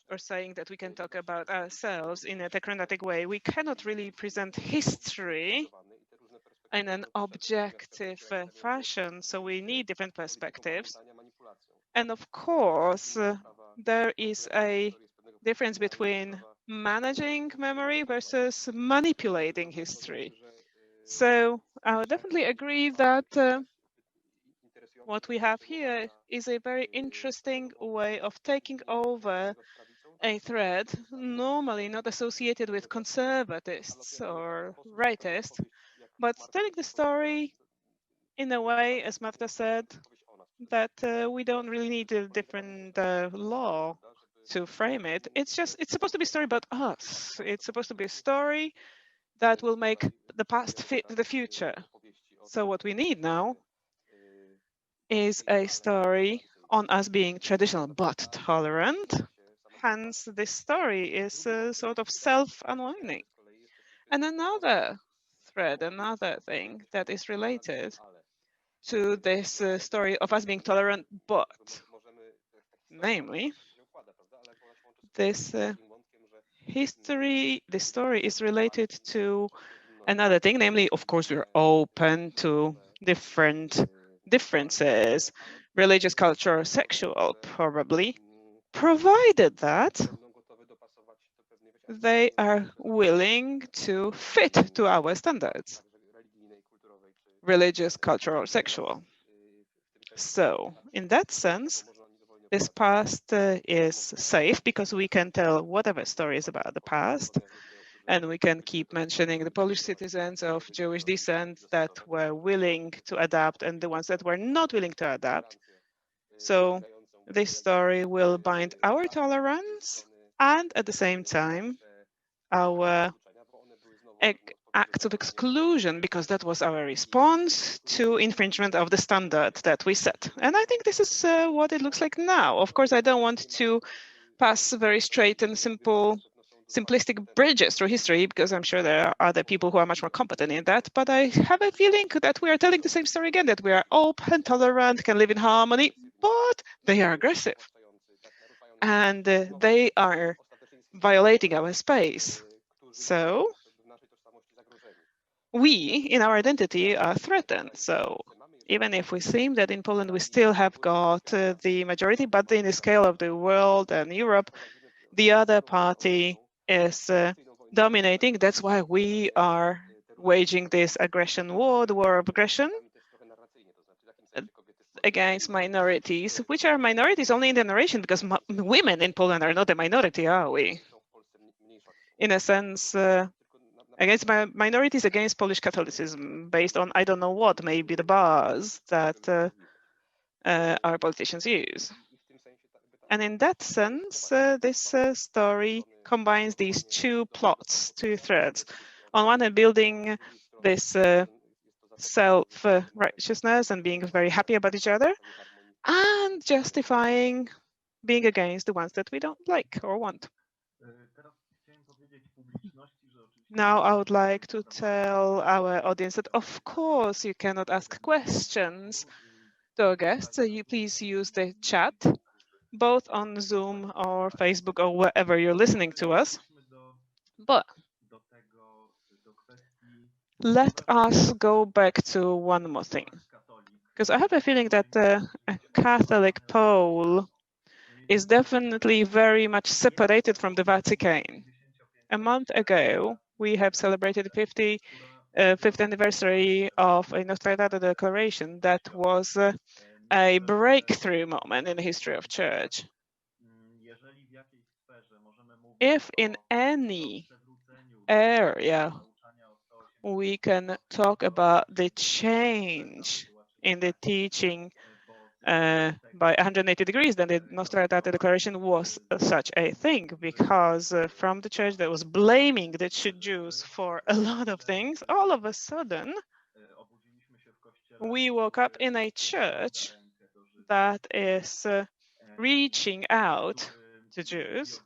or saying that we can talk about ourselves in a technocratic way. We cannot really present history in an objective fashion, so we need different perspectives. And of course, there is a difference between managing memory versus manipulating history. So I would definitely agree that what we have here is a very interesting way of taking over a thread normally not associated with conservatists or rightists, but telling the story in a way, as Marta said, that we don't really need a different law to frame it. It's supposed to be a story about us. It's supposed to be a story that will make the past fit the future. So what we need now is a story on us being traditional but tolerant. Hence, this story is sort of self-unwinding. And another thread, another thing that is related to this story of us being tolerant but, namely, this story is related to another thing, namely, of course, we're open to different differences, religious, cultural, sexual, probably, provided that they are willing to fit to our standards, religious, cultural, sexual. So, in that sense, this past is safe because we can tell whatever stories about the past, and we can keep mentioning the Polish citizens of Jewish descent that were willing to adapt and the ones that were not willing to adapt. So this story will bind our tolerance and at the same time our acts of exclusion, because that was our response to infringement of the standard that we set. And I think this is what it looks like now. Of course, I don't want to pass very straight and simplistic bridges through history, because I'm sure there are other people who are much more competent in that. But I have a feeling that we are telling the same story again, that we are open, tolerant, can live in harmony, but they are aggressive. And they are violating our space. So we, in our identity, are threatened. So even if we seem that in Poland we still have got the majority, but in the scale of the world and Europe, the other party is dominating. That's why we are waging this aggression war, the war of aggression against minorities, which are minorities only in the narration, because women in Poland are not a minority, are we? In a sense, against minorities, against Polish Catholicism, based on I don't know what, maybe the bars that our politicians use. And in that sense, this story combines these two plots, two threads. On one hand, building this self-righteousness and being very happy about each other, and justifying being against the ones that we don't like or want. Now I would like to tell our audience that, of course, you cannot ask questions to our guests. So you please use the chat, both on Zoom or Facebook or wherever you're listening to us. But let us go back to one more thing, because I have a feeling that a Catholic Pole is definitely very much separated from the Vatican. A month ago, we have celebrated the 50th anniversary of a Nostradata declaration that was a breakthrough moment in the history of church. If in any area we can talk about the change in the teaching by 180 degrees, then the Nostradata declaration was such a thing, because from the church that was blaming the Jews for a lot of things, all of a sudden we woke up in a church that is reaching out to Jews,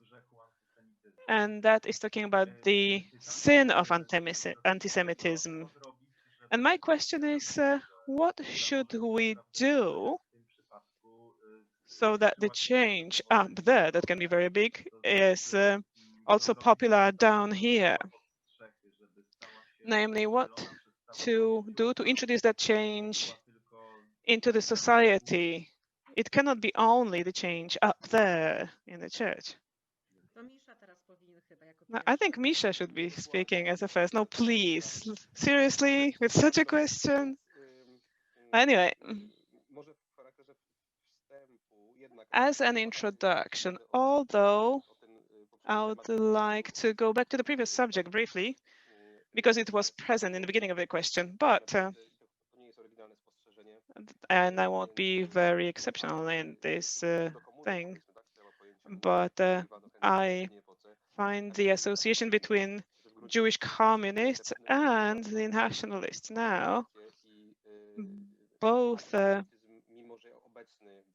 and that is talking about the sin of anti-Semitism. And my question is, what should we do so that the change up there, that can be very big, is also popular down here? Namely, what to do to introduce that change into the society. It cannot be only the change up there in the church. No, I think Misha should be speaking as a first. No, please. Seriously, with such a question? Anyway, as an introduction, although I would like to go back to the previous subject briefly, because it was present in the beginning of the question, but and I won't be very exceptional in this thing, but I find the association between Jewish communists and the nationalists now, both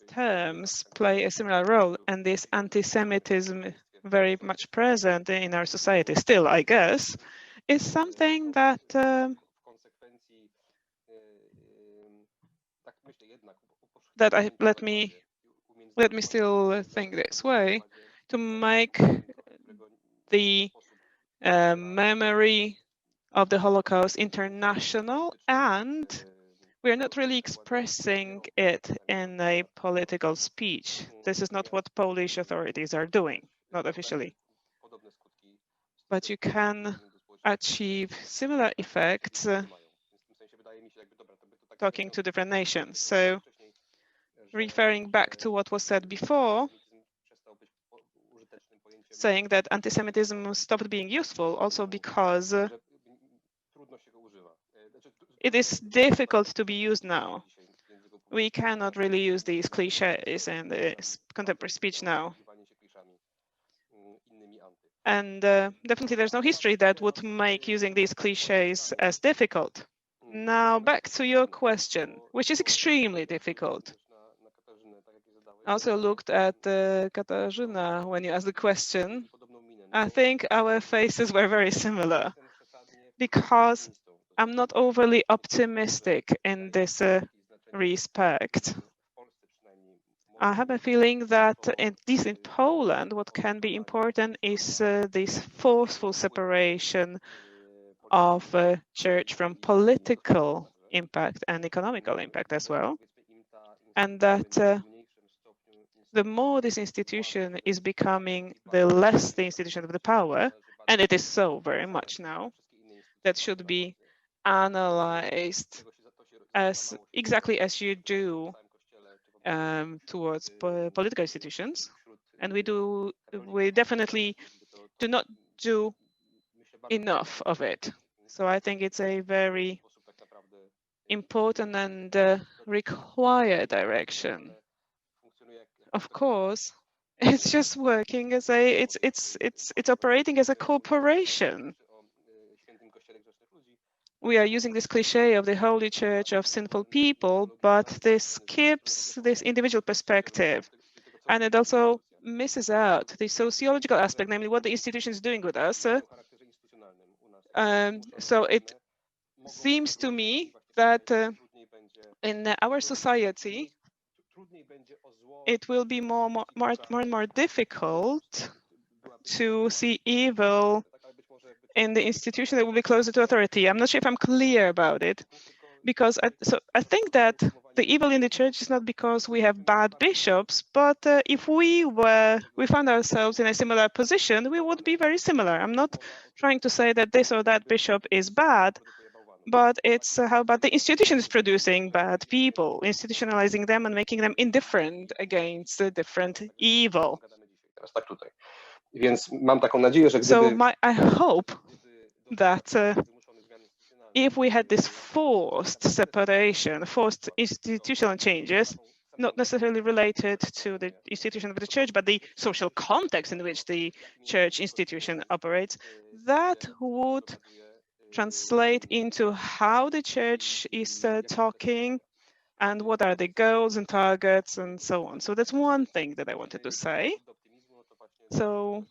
terms play a similar role, and this anti-Semitism very much present in our society still, I guess, is something that let me still think this way, to make the memory of the Holocaust international, and we're not really expressing it in a political speech. This is not what Polish authorities are doing, not officially. But you can achieve similar effects talking to different nations. So, referring back to what was said before, saying that anti-Semitism stopped being useful also because it is difficult to be used now. We cannot really use these cliches in the contemporary speech now. And definitely there's no history that would make using these cliches as difficult. Now, back to your question, which is extremely difficult. I also looked at Katarzyna when you asked the question. I think our faces were very similar, because I'm not overly optimistic in this respect. I have a feeling that at least in Poland, what can be important is this forceful separation of church from political impact and economical impact as well. And that the more this institution is becoming, the less the institution of the power, and it is so very much now, that should be analyzed as exactly as you do towards political institutions. And we definitely do not do enough of it. So I think it's a very important and required direction. Of course, it's just working as it's operating as a corporation. we are using this cliche of the Holy Church of sinful people, but this skips this individual perspective. And it also misses out the sociological aspect, namely what the institution is doing with us. So it seems to me that in our society, it will be more and more difficult to see evil in the institution that will be closer to authority. I'm not sure if I'm clear about it, because I think that the evil in the church is not because we have bad bishops, but if we found ourselves in a similar position, we would be very similar. I'm not trying to say that this or that bishop is bad, but it's how about the institution is producing bad people, institutionalizing them and making them indifferent against the different evil. So I hope that if we had this forced separation, forced institutional changes, not necessarily related to the institution of the church, but the social context in which the church institution operates, that would translate into how the church is talking and what are the goals and targets and so on. So that's one thing that I wanted to say. So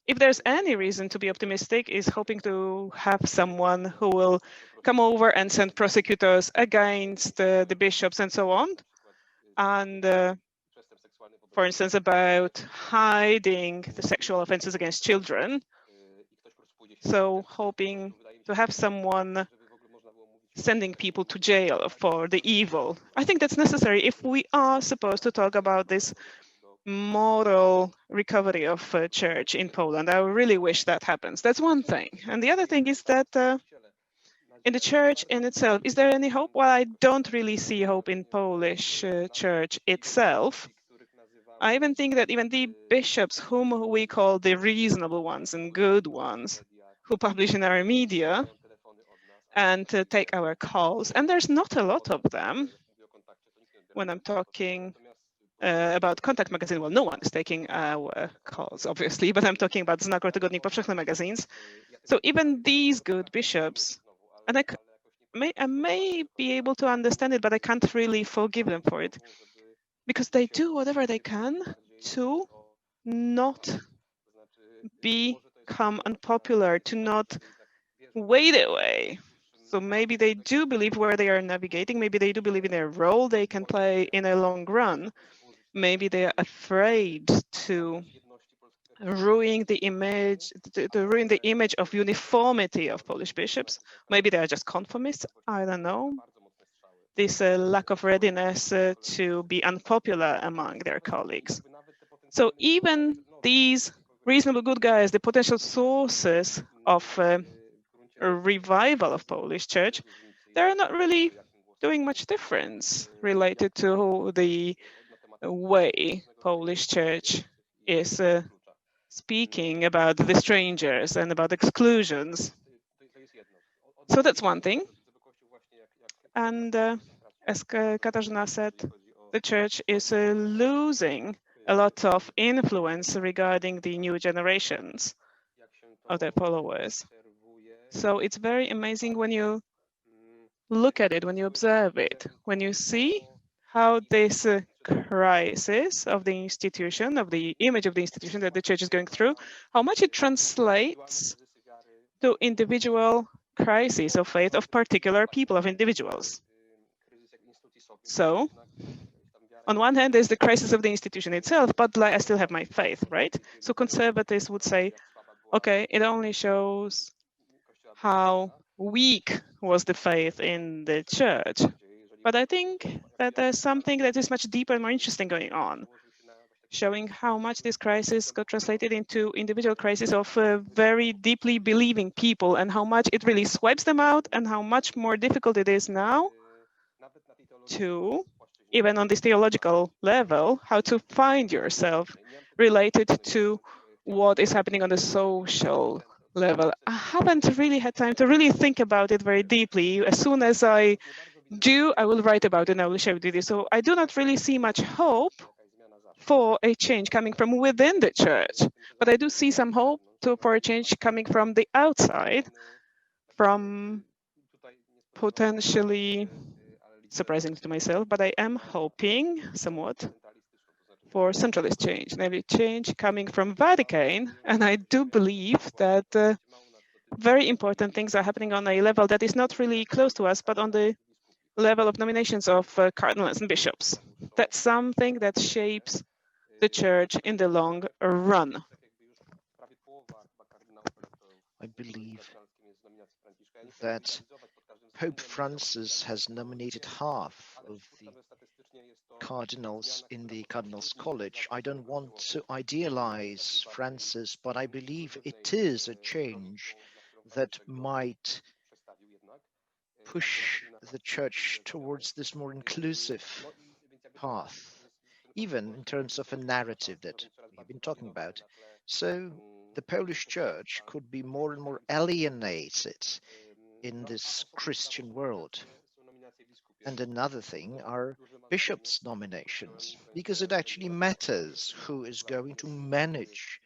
if there's any reason to be optimistic, is hoping to have someone who will come over and send prosecutors against the bishops and so on. And for instance, about hiding the sexual offenses against children. So hoping to have someone sending people to jail for the evil. I think that's necessary if we are supposed to talk about this moral recovery of church in Poland. I really wish that happens. That's one thing. And the other thing is that in the church in itself, is there any hope? Well, I don't really see hope in Polish church itself. I even think that even the bishops, whom we call the reasonable ones and good ones, who publish in our media and take our calls, and there's not a lot of them. When I'm talking about Kontakt magazine, well, no one is taking our calls, obviously, but I'm talking about Znak or Tygodnik Powszechny magazines. So even these good bishops, and I may be able to understand it, but I can't really forgive them for it, because they do whatever they can to not become unpopular, to not wade away. So maybe they do believe where they are navigating, maybe they do believe in their role they can play in a long run. Maybe they are afraid to ruin the image, to ruin the image of uniformity of Polish bishops. Maybe they are just conformists, I don't know. This lack of readiness to be unpopular among their colleagues. So even these reasonable good guys, the potential sources of a revival of Polish church, they're not really doing much difference related to the way Polish church is speaking about the strangers and about exclusions. So that's one thing. And as Katarzyna said, the church is losing a lot of influence regarding the new generations of their followers. So it's very amazing when you look at it, when you observe it, when you see how this crisis of the institution, of the image of the institution that the church is going through, how much it translates to individual crises of faith of particular people, of individuals. So, on one hand, there's the crisis of the institution itself, but like, I still have my faith, right? So conservatives would say, okay, it only shows how weak was the faith in the church. But I think that there's something that is much deeper and more interesting going on, showing how much this crisis got translated into individual crises of very deeply believing people, and how much it really swipes them out, and how much more difficult it is now to, even on this theological level, how to find yourself related to what is happening on the social level. I haven't really had time to really think about it very deeply. As soon as I do, I will write about it and I will share it with you. So I do not really see much hope for a change coming from within the church, but I do see some hope for a change coming from the outside, from potentially surprising to myself, but I am hoping somewhat for centralist change, namely change coming from Vatican. And I do believe that very important things are happening on a level that is not really close to us, but on the level of nominations of cardinals and bishops. That's something that shapes the church in the long run. I believe that Pope Francis has nominated half of the cardinals in the Cardinals College. I don't want to idealize Francis, but I believe it is a change that might push the church towards this more inclusive path, even in terms of a narrative that we have been talking about. So the Polish church could be more and more alienated in this Christian world. And another thing are bishops' nominations, because it actually matters who is going to manage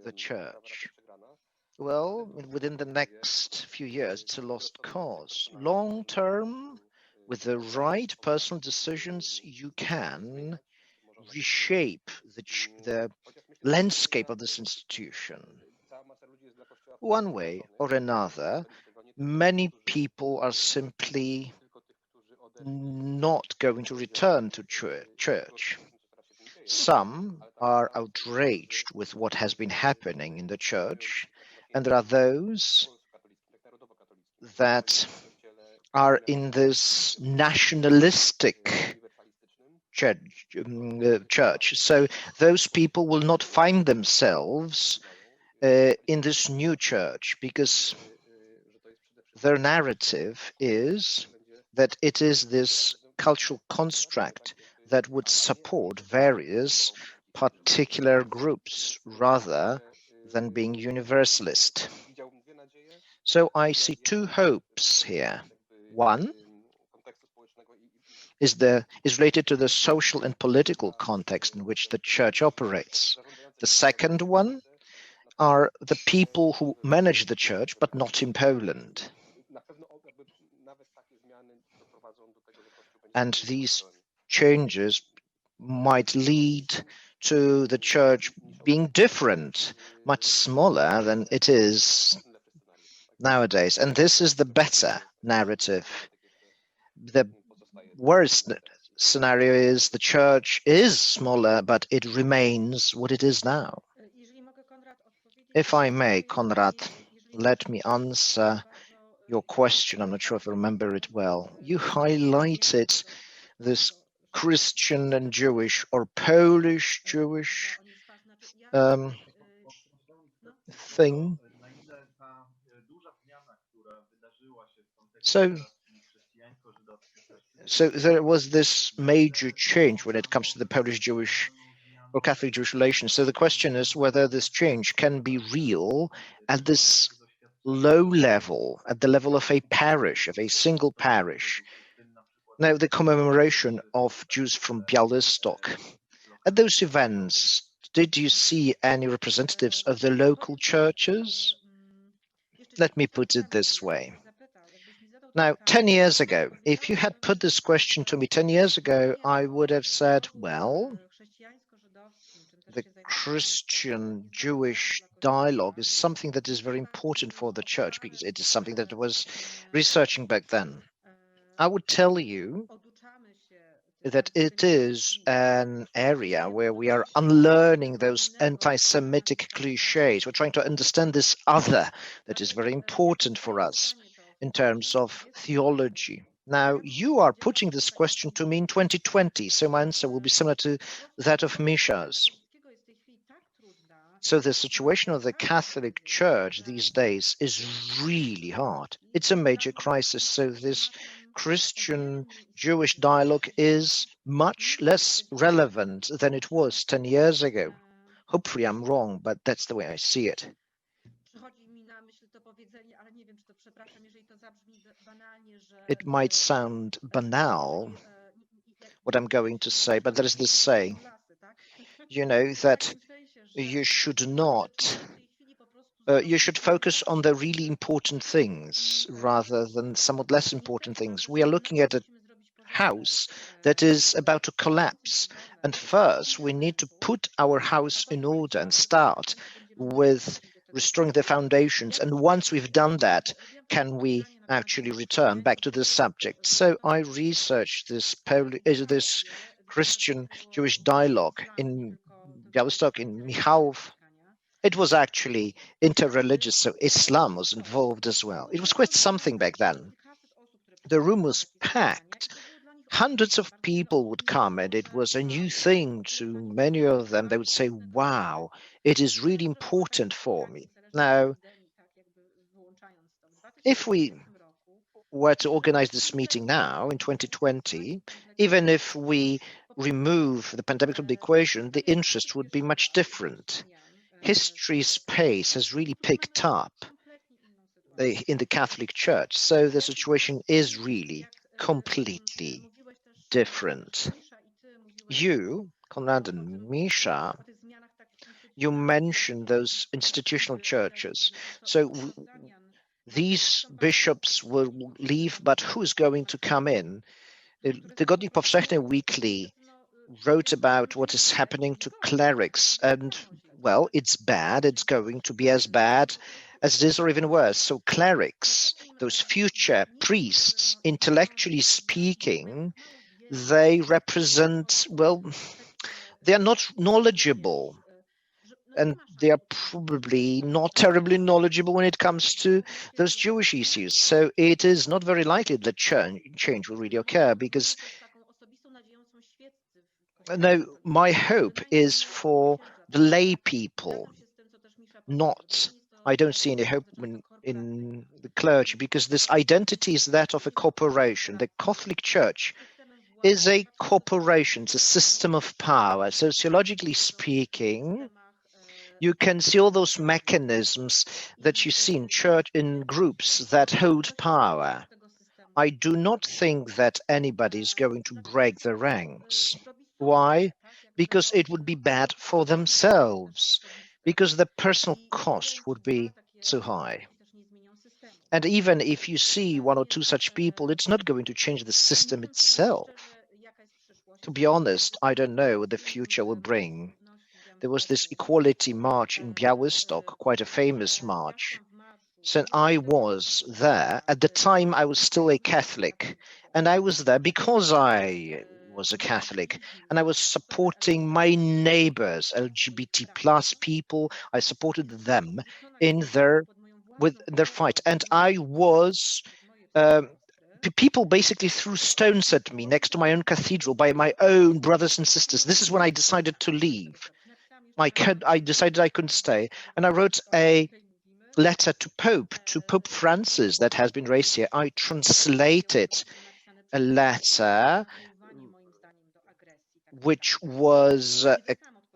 the church. Well, within the next few years, it's a lost cause. Long term, with the right personal decisions, you can reshape the landscape of this institution. One way or another, many people are simply not going to return to church. Some are outraged with what has been happening in the church, and there are those that are in this nationalistic church. So those people will not find themselves in this new church, because their narrative is that it is this cultural construct that would support various particular groups rather than being universalist. So I see two hopes here. One is related to the social and political context in which the church operates. The second one are the people who manage the church, but not in Poland. And these changes might lead to the church being different, much smaller than it is nowadays. And this is the better narrative. The worst scenario is the church is smaller, but it remains what it is now. If I may, Konrad, let me answer your question. I'm not sure if I remember it well. You highlighted this Christian and Jewish or Polish Jewish thing. So there was this major change when it comes to the Polish Jewish or Catholic Jewish relations. So the question is whether this change can be real at this low level, at the level of a parish, of a single parish. Now, the commemoration of Jews from Białystok. At those events, did you see any representatives of the local churches? Let me put it this way. Now, 10 years ago, if you had put this question to me 10 years ago, I would have said, well, the Christian-Jewish dialogue is something that is very important for the church because it is something that I was researching back then. I would tell you that it is an area where we are unlearning those anti-Semitic cliches. We're trying to understand this other that is very important for us in terms of theology. Now, you are putting this question to me in 2020, so my answer will be similar to that of Misha's. So the situation of the Catholic Church these days is really hard. It's a major crisis. So this Christian-Jewish dialogue is much less relevant than it was 10 years ago. Hopefully I'm wrong, but that's the way I see it. It might sound banal, what I'm going to say, but there is this saying, you know, that you should not you should focus on the really important things rather than somewhat less important things. We are looking at a house that is about to collapse. And first, we need to put our house in order and start with restoring the foundations. And once we've done that, can we actually return back to the subject? So I researched this Christian Jewish dialogue in Białystok, in Michałów. It was actually interreligious, so Islam was involved as well. It was quite something back then. The room was packed. Hundreds of people would come, and it was a new thing to many of them. They would say, wow, it is really important for me. Now, if we were to organize this meeting now in 2020, even if we remove the pandemic from the equation, the interest would be much different. History's pace has really picked up in the Catholic Church, so the situation is really completely different. You, Konrad and Misha, you mentioned those institutional churches. So these bishops will leave, but who's going to come in? Tygodnik Powszechny Weekly wrote about what is happening to clerics, and well, it's bad. It's going to be as bad as it is, or even worse. So clerics, those future priests, intellectually speaking, they represent, well, they are not knowledgeable, and they are probably not terribly knowledgeable when it comes to those Jewish issues. So it is not very likely that change will really occur, because no, my hope is for the lay people, I don't see any hope in the clergy, because this identity is that of a corporation. The Catholic Church is a corporation, it's a system of power. Sociologically speaking, you can see all those mechanisms that you see in church, in groups that hold power. I do not think that anybody is going to break the ranks. Why? Because it would be bad for themselves, because the personal cost would be too high. And even if you see one or two such people, it's not going to change the system itself. To be honest, I don't know what the future will bring. There was this equality march in Białystok, quite a famous march. So I was there. At the time, I was still a Catholic, and I was there because I was a Catholic, and I was supporting my neighbors, LGBT plus people. I supported them in their fight, and I was. People basically threw stones at me next to my own cathedral by my own brothers and sisters. This is when I decided to leave. I decided I couldn't stay, and I wrote a letter to Pope Francis that has been raised here. I translated a letter which was a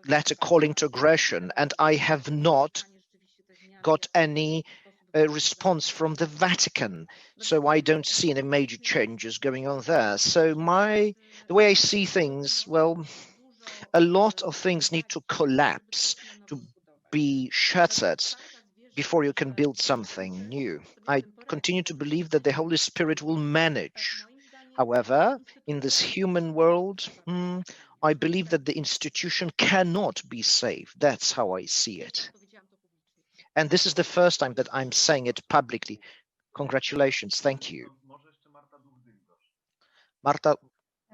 letter calling to aggression, and I have not got any response from the Vatican, so I don't see any major changes going on there. So the way I see things, well, a lot of things need to collapse, to be shattered before you can build something new. I continue to believe that the Holy Spirit will manage. However, in this human world, I believe that the institution cannot be saved. That's how I see it. And this is the first time that I'm saying it publicly. Congratulations. Thank you. Marta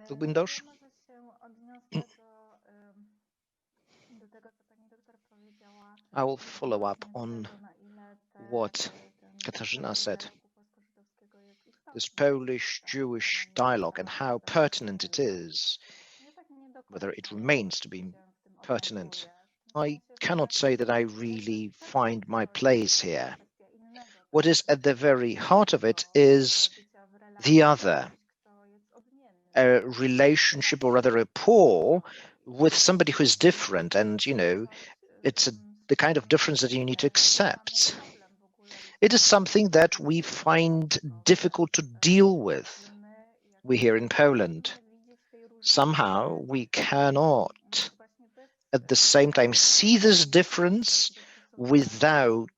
Dubindosz? I will follow up on what Katarzyna said. This Polish-Jewish dialogue and how pertinent it is, whether it remains to be pertinent. I cannot say that I really find my place here. What is at the very heart of it is the other, a relationship, or rather a rapport with somebody who is different, and it's the kind of difference that you need to accept. It is something that we find difficult to deal with. We here in Poland, somehow we cannot at the same time see this difference without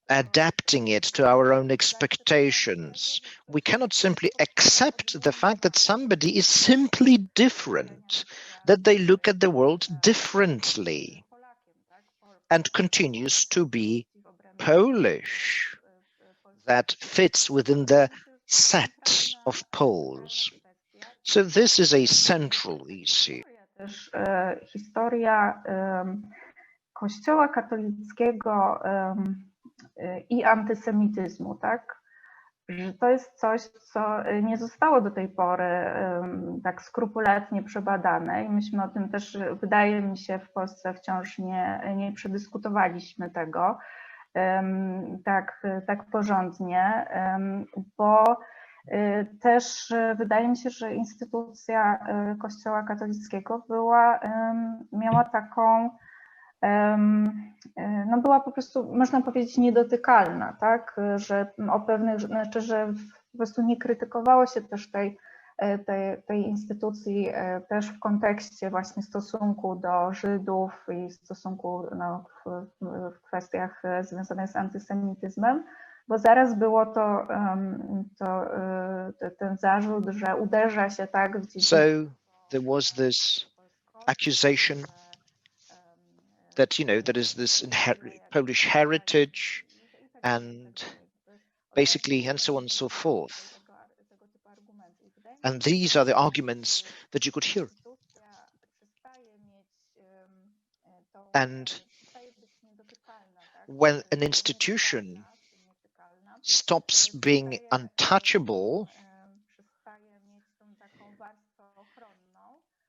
adapting it to our own expectations. We cannot simply accept the fact that somebody is simply different, that they look at the world differently and continues to be Polish, that fits within the set of Poles. So this is a central issue. Też historia Kościoła katolickiego i antysemityzmu, tak? Że to jest coś, co nie zostało do tej pory tak skrupulatnie przebadane i myśmy o tym też, wydaje mi się, w Polsce wciąż nie przedyskutowaliśmy tego tak porządnie, bo też wydaje mi się, że instytucja Kościoła katolickiego miała taką, no była po prostu, można powiedzieć, niedotykalna, tak, że o pewnych, znaczy, że po prostu nie krytykowało się też tej instytucji też w kontekście właśnie stosunku do Żydów i stosunku w kwestiach związanych z antysemityzmem, bo zaraz było ten zarzut, że uderza się tak w So there was this accusation that, there is this Polish heritage and basically and so on and so forth. And these are the arguments that you could hear. And when an institution stops being untouchable,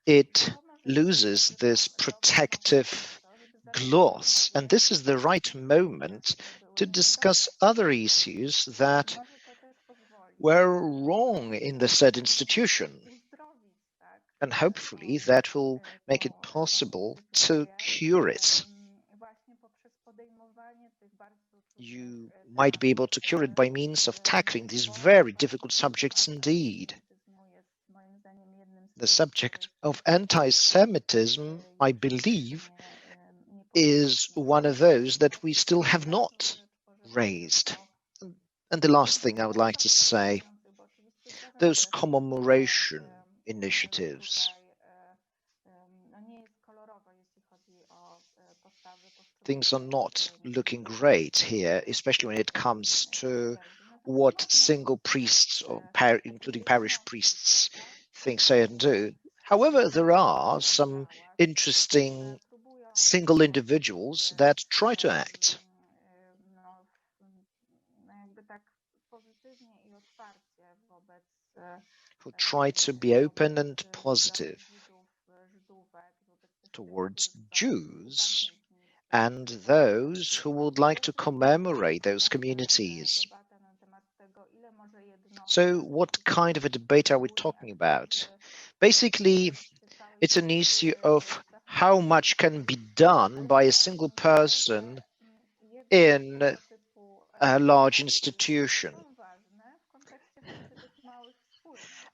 it loses this protective gloss. And this is the right moment to discuss other issues that were wrong in the said institution. And hopefully that will make it possible to cure it. You might be able to cure it by means of tackling these very difficult subjects indeed. The subject of anti-Semitism, I believe, is one of those that we still have not raised. And the last thing I would like to say, those commemoration initiatives. Things are not looking great here, especially when it comes to what single priests, or including parish priests, think, say, and do. However, there are some interesting single individuals that try to act. Who try to be open and positive towards Jews and those who would like to commemorate those communities. So what kind of a debate are we talking about? Basically, it's an issue of how much can be done by a single person in a large institution.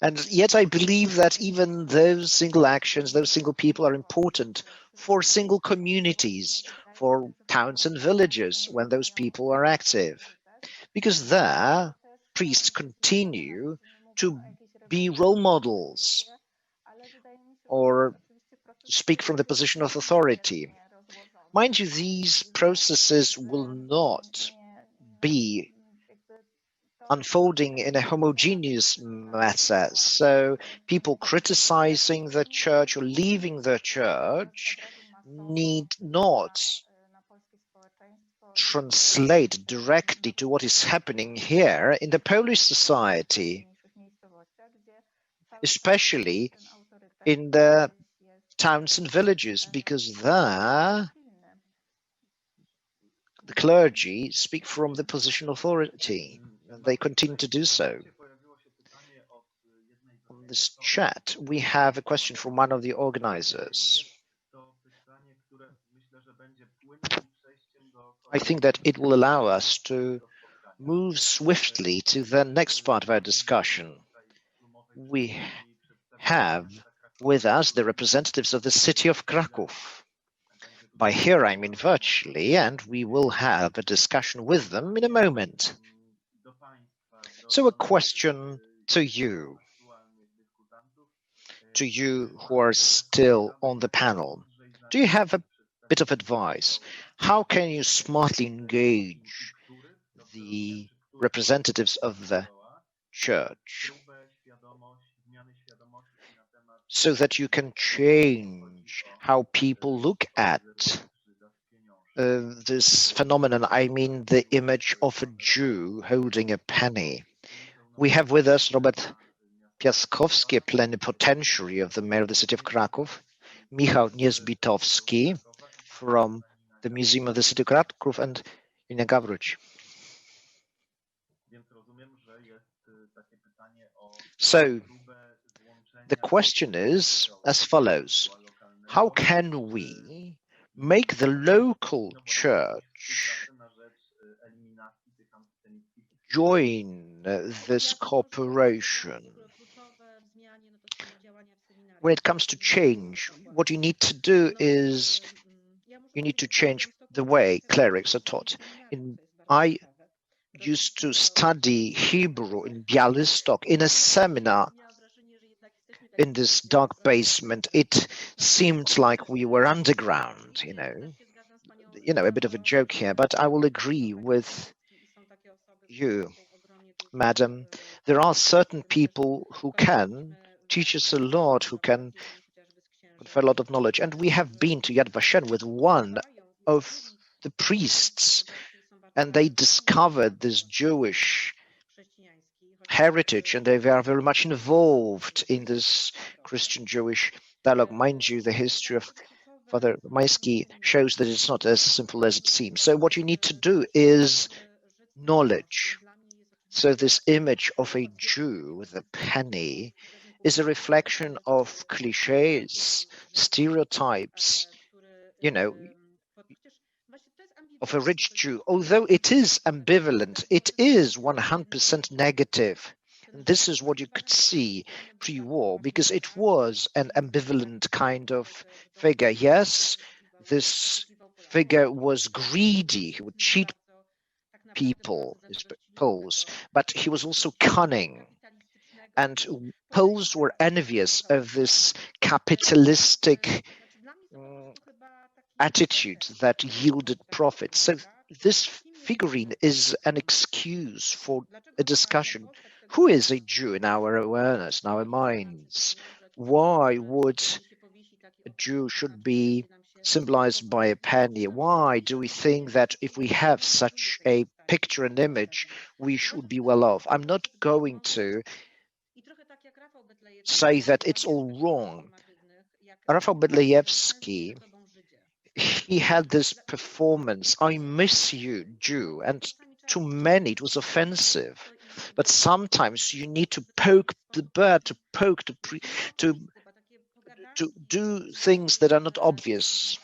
And yet I believe that even those single actions, those single people are important for single communities, for towns and villages when those people are active. Because there, priests continue to be role models or speak from the position of authority. Mind you, these processes will not be unfolding in a homogeneous matter. So people criticizing the church or leaving the church need not translate directly to what is happening here in the Polish society, especially in the towns and villages, because there the clergy speak from the position of authority, and they continue to do so. On this chat, we have a question from one of the organizers. I think that it will allow us to move swiftly to the next part of our discussion. We have with us the representatives of the City of Krakow. By here, I mean virtually, and we will have a discussion with them in a moment. So a question to you who are still on the panel. Do you have a bit of advice? How can you smartly engage the representatives of the church so that you can change how people look at this phenomenon? I mean, the image of a Jew holding a penny. We have with us Robert Piaskowski, plenipotentiary of the mayor of the city of Krakow, Michał Niezbitowski from the Museum of the City of Krakow, and Ina Gawruć. So the question is as follows: how can we make the local church join this cooperation? When it comes to change, what you need to do is you need to change the way clerics are taught. I used to study Hebrew in Białystok in a seminar in this dark basement. It seemed like we were underground, you know, a bit of a joke here, but I will agree with you, madam. There are certain people who can teach us a lot, who can confer a lot of knowledge. And we have been to Yad Vashem with one of the priests, and they discovered this Jewish heritage, and they are very much involved in this Christian-Jewish dialogue. Mind you, the history of Father Majski shows that it's not as simple as it seems. So what you need to do is knowledge. So this image of a Jew with a penny is a reflection of cliches, stereotypes, you know, of a rich Jew. Although it is ambivalent, it is 100% negative. And this is what you could see pre-war, because it was an ambivalent kind of figure. Yes, this figure was greedy. He would cheat people, his Poles, but he was also cunning. And Poles were envious of this capitalistic attitude that yielded profits. So this figurine is an excuse for a discussion. Who is a Jew in our awareness, in our minds? Why would a Jew should be symbolized by a penny? Why do we think that if we have such a picture and image, we should be well off? I'm not going to say that it's all wrong. Rafał Bedlejewski, he had this performance, I miss you, Jew, and to many it was offensive. But sometimes you need to poke the bear, to do things that are not obvious.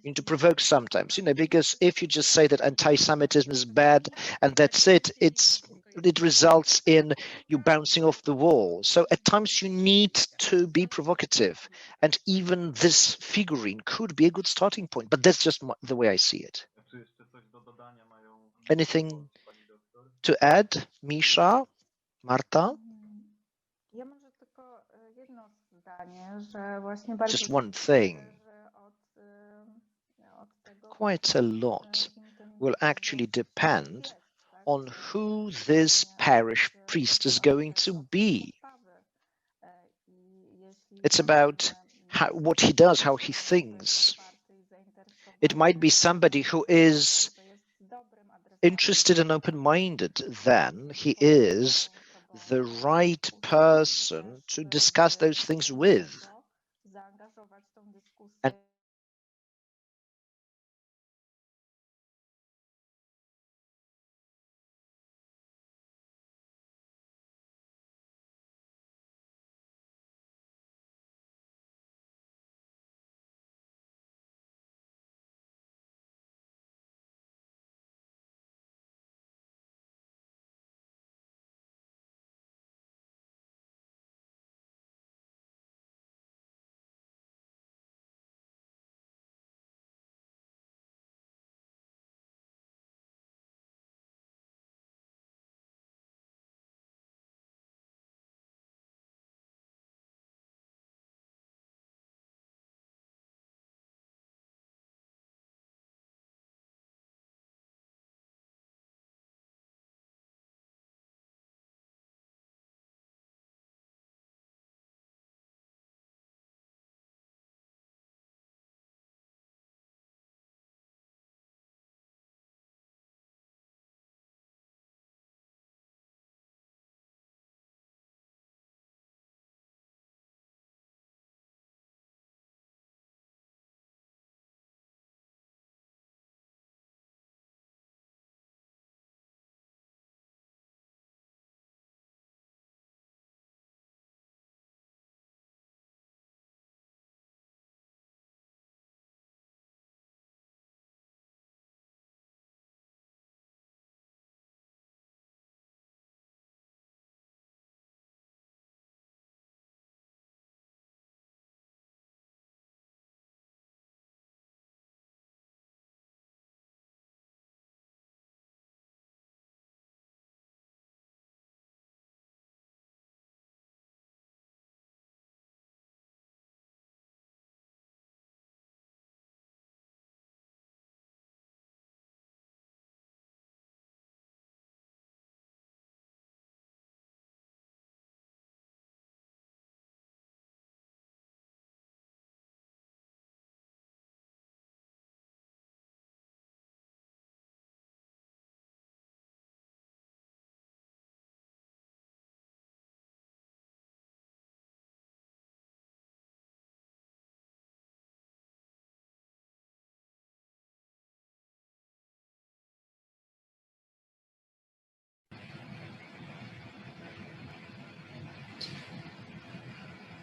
You need to provoke sometimes, because if you just say that anti-Semitism is bad and that's it, it results in you bouncing off the wall. So at times you need to be provocative, and even this figurine could be a good starting point, but that's just the way I see it. Anything to add, Misha, Marta? Just one thing. Quite a lot will actually depend on who this parish priest is going to be. It's about what he does, how he thinks. It might be somebody who is interested and open-minded. Then he is the right person to discuss those things with. And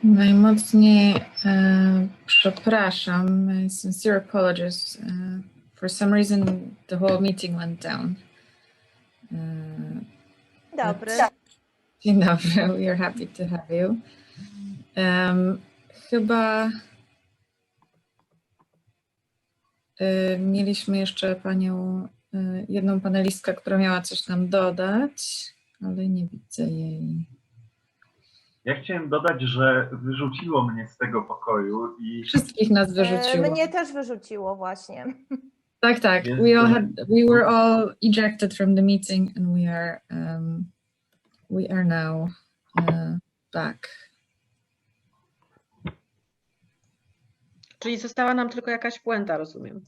Najmocniej przepraszam. My sincere apologies. For some reason the whole meeting went down. Dobry. Dzień dobry. We are happy to have you. Chyba mieliśmy jeszcze panią, jedną panelistkę, która miała coś nam dodać, ale nie widzę jej. Ja chciałem dodać, że wyrzuciło mnie z tego pokoju i... Wszystkich nas wyrzuciło. Mnie też wyrzuciło właśnie. Tak, tak. We were all ejected from the meeting and we are now back. Czyli została nam tylko jakaś puenta, rozumiem.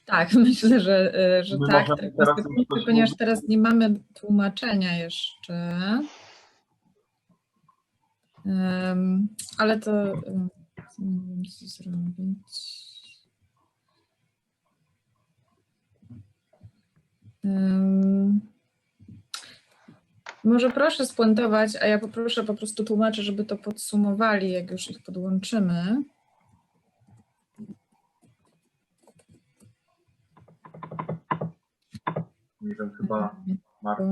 Tak, myślę, że tak. Ponieważ teraz nie mamy tłumaczenia jeszcze. Ale to co muszę zrobić? Może proszę spuentować, a ja poproszę po prostu tłumaczy, żeby to podsumowali, jak już ich podłączymy. Nie wiem, chyba Marty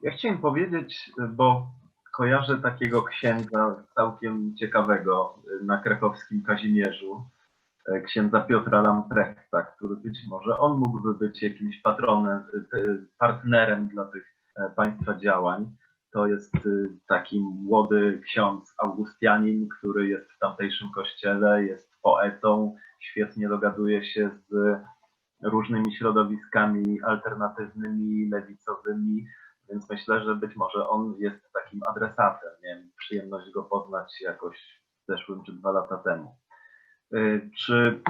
Ja chciałem powiedzieć, bo kojarzę takiego księdza całkiem ciekawego na krakowskim Kazimierzu, księdza Piotra Lamprechta, który być może on mógłby być jakimś patronem, partnerem dla tych państwa działań. To jest taki młody ksiądz augustianin, który jest w tamtejszym kościele, jest poetą, świetnie dogaduje się z różnymi środowiskami alternatywnymi, lewicowymi, więc myślę, że być może on jest takim adresatem. Miałem przyjemność go poznać jakoś w zeszłym czy 2 lata temu. Czy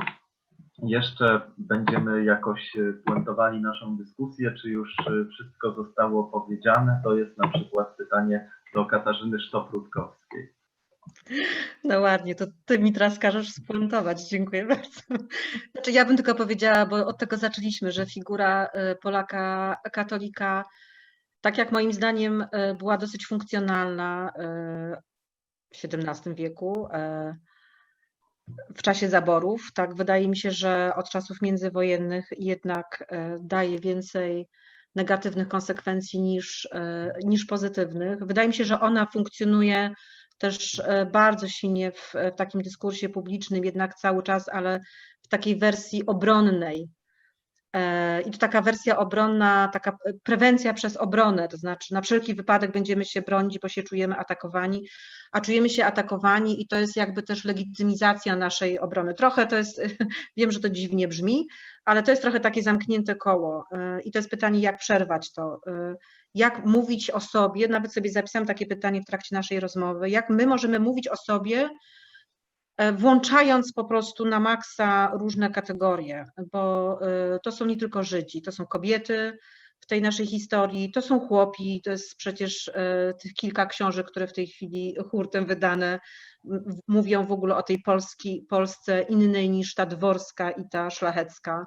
jeszcze będziemy jakoś puentowali naszą dyskusję, czy już wszystko zostało powiedziane? To jest na przykład pytanie do Katarzyny Sztop-Rutkowskiej. No ładnie, to ty mi teraz każesz spuentować. Dziękuję bardzo. Znaczy ja bym tylko powiedziała, bo od tego zaczęliśmy, że figura Polaka katolika, tak jak moim zdaniem była dosyć funkcjonalna w XVII wieku, w czasie zaborów, tak wydaje mi się, że od czasów międzywojennych jednak daje więcej negatywnych konsekwencji niż pozytywnych. Wydaje mi się, że ona funkcjonuje też bardzo silnie w takim dyskursie publicznym, jednak cały czas, ale w takiej wersji obronnej. I to taka wersja obronna, taka prewencja przez obronę, to znaczy na wszelki wypadek będziemy się bronić, bo się czujemy atakowani, a czujemy się atakowani i to jest jakby też legitymizacja naszej obrony. Trochę to jest, wiem, że to dziwnie brzmi, ale to jest trochę takie zamknięte koło i to jest pytanie, jak przerwać to, jak mówić o sobie, nawet sobie zapisałam takie pytanie w trakcie naszej rozmowy, jak my możemy mówić o sobie, włączając po prostu na maksa różne kategorie, bo to są nie tylko Żydzi, to są kobiety w tej naszej historii, to są chłopi, to jest przecież tych kilka książek, które w tej chwili hurtem wydane, mówią w ogóle o tej Polsce innej niż ta dworska i ta szlachecka.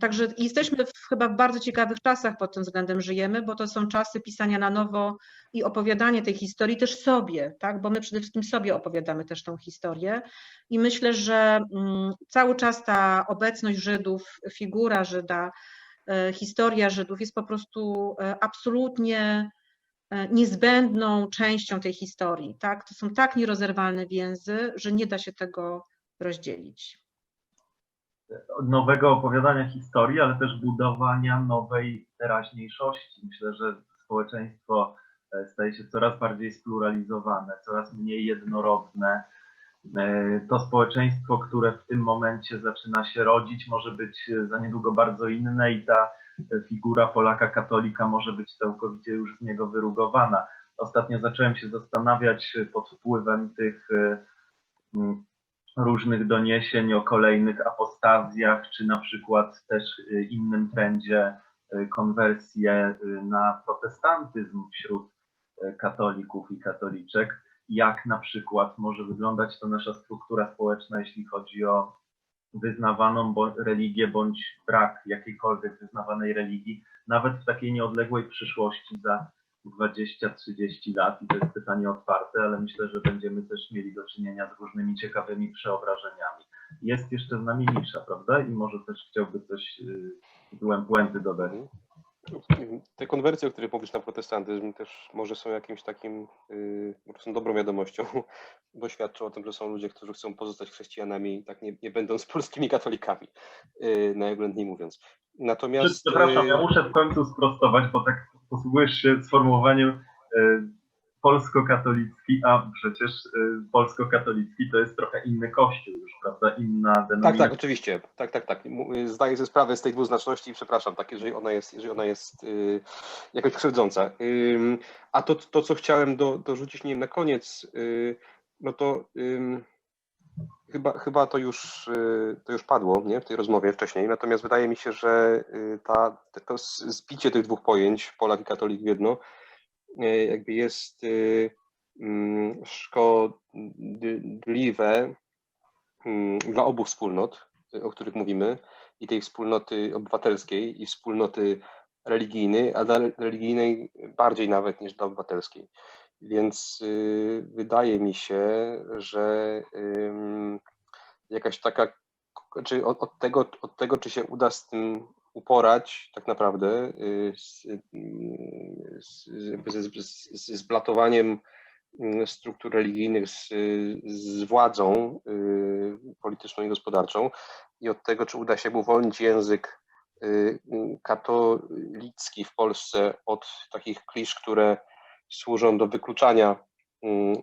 Także jesteśmy chyba w bardzo ciekawych czasach pod tym względem żyjemy, bo to są czasy pisania na nowo i opowiadanie tej historii też sobie, tak? Bo my przede wszystkim sobie opowiadamy też tą historię i myślę, że cały czas ta obecność Żydów, figura Żyda, historia Żydów jest po prostu absolutnie niezbędną częścią tej historii, tak? To są tak nierozerwalne więzy, że nie da się tego rozdzielić. Nowego opowiadania historii, ale też budowania nowej teraźniejszości. Myślę, że społeczeństwo staje się coraz bardziej spluralizowane, coraz mniej jednorodne. To społeczeństwo, które w tym momencie zaczyna się rodzić, może być za niedługo bardzo inne i ta figura Polaka katolika może być całkowicie już z niego wyrugowana. Ostatnio zacząłem się zastanawiać pod wpływem tych różnych doniesień o kolejnych apostazjach, czy na przykład też innym trendzie konwersję na protestantyzm wśród katolików i katoliczek, jak na przykład może wyglądać to nasza struktura społeczna, jeśli chodzi o wyznawaną religię bądź brak jakiejkolwiek wyznawanej religii, nawet w takiej nieodległej przyszłości za 20-30 lat i to jest pytanie otwarte, ale myślę, że będziemy też mieli do czynienia z różnymi ciekawymi przeobrażeniami. Jest jeszcze z nami Misza, prawda? I może też chciałby coś tytułem puenty dodać. Te konwersje, o których mówisz na protestantyzm, też może są jakimś takim, są dobrą wiadomością, bo świadczą o tym, że są ludzie, którzy chcą pozostać chrześcijanami, tak nie będąc polskimi katolikami, najoględniej mówiąc. Natomiast... Przepraszam, ja muszę w końcu sprostować, bo tak posługujesz się sformułowaniem polsko-katolicki, a przecież polsko-katolicki to jest trochę inny kościół już, prawda? Inna denominacja. Tak, oczywiście. Tak. Zdaję sobie sprawę z tej dwuznaczności i przepraszam, jeżeli ona jest jakoś krzywdząca. A to co chciałem dorzucić, nie wiem, na koniec, no to chyba to już padło, nie, w tej rozmowie wcześniej, natomiast wydaje mi się, że to zbicie tych dwóch pojęć, Polak i katolik w jedno, jakby jest szkodliwe dla obu wspólnot, o których mówimy, i tej wspólnoty obywatelskiej i wspólnoty religijnej, a dla religijnej bardziej nawet niż dla obywatelskiej. Więc wydaje mi się, że jakaś taka, czy od tego, czy się uda z tym uporać tak naprawdę, z blatowaniem struktur religijnych z władzą polityczną i gospodarczą i od tego, czy uda się uwolnić język katolicki w Polsce od takich klisz, które służą do wykluczania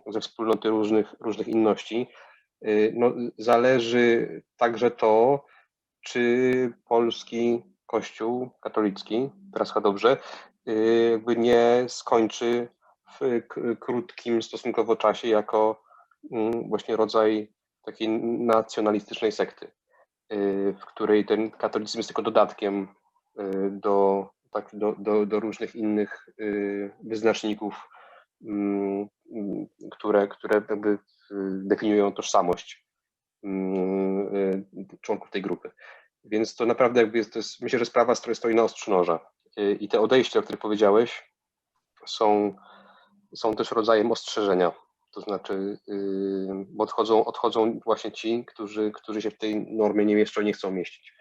ze wspólnoty różnych inności. No, zależy także to, czy polski Kościół katolicki, teraz chyba dobrze, jakby nie skończy w krótkim stosunkowo czasie jako właśnie rodzaj takiej nacjonalistycznej sekty, w której ten katolicyzm jest tylko dodatkiem do różnych innych wyznaczników, które jakby definiują tożsamość członków tej grupy. Więc to naprawdę jakby to jest, myślę, że sprawa, z której stoi na ostrzu noża. I te odejścia, o których powiedziałeś, są też rodzajem ostrzeżenia. To znaczy, bo odchodzą właśnie ci, którzy się w tej normie nie mieszczą, nie chcą mieścić.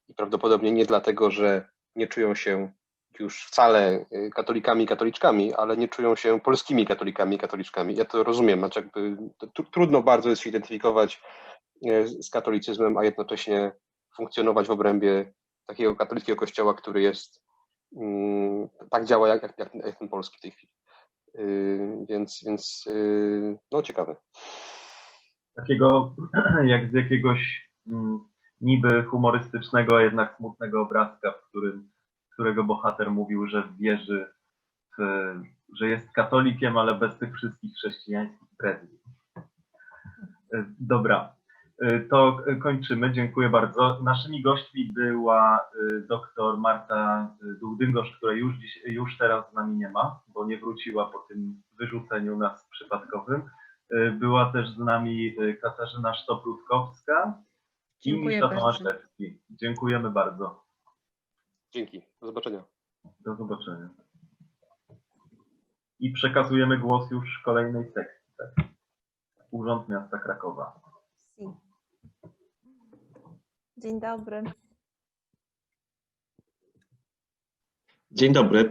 I prawdopodobnie nie dlatego, że nie czują się już wcale katolikami i katoliczkami, ale nie czują się polskimi katolikami i katoliczkami. Ja to rozumiem, znaczy jakby trudno bardzo jest się identyfikować z katolicyzmem, a jednocześnie funkcjonować w obrębie takiego katolickiego kościoła, który jest, tak działa jak ten polski w tej chwili. Więc no ciekawe. Takiego jak z jakiegoś niby humorystycznego, a jednak smutnego obrazka, którego bohater mówił, że wierzy, że jest katolikiem, ale bez tych wszystkich chrześcijańskich bredni. Dobra, to kończymy. Dziękuję bardzo. Naszymi gośćmi była dr Marta Duldyngosz, której już teraz z nami nie ma, bo nie wróciła po tym wyrzuceniu nas przypadkowym. Była też z nami Katarzyna Sztop-Rutkowska i Misza Tomaszewski. Dziękujemy bardzo. Dzięki. Do zobaczenia. Do zobaczenia. I przekazujemy głos już kolejnej sekcji. Tak? Urząd Miasta Krakowa. Dzień dobry. Dzień dobry.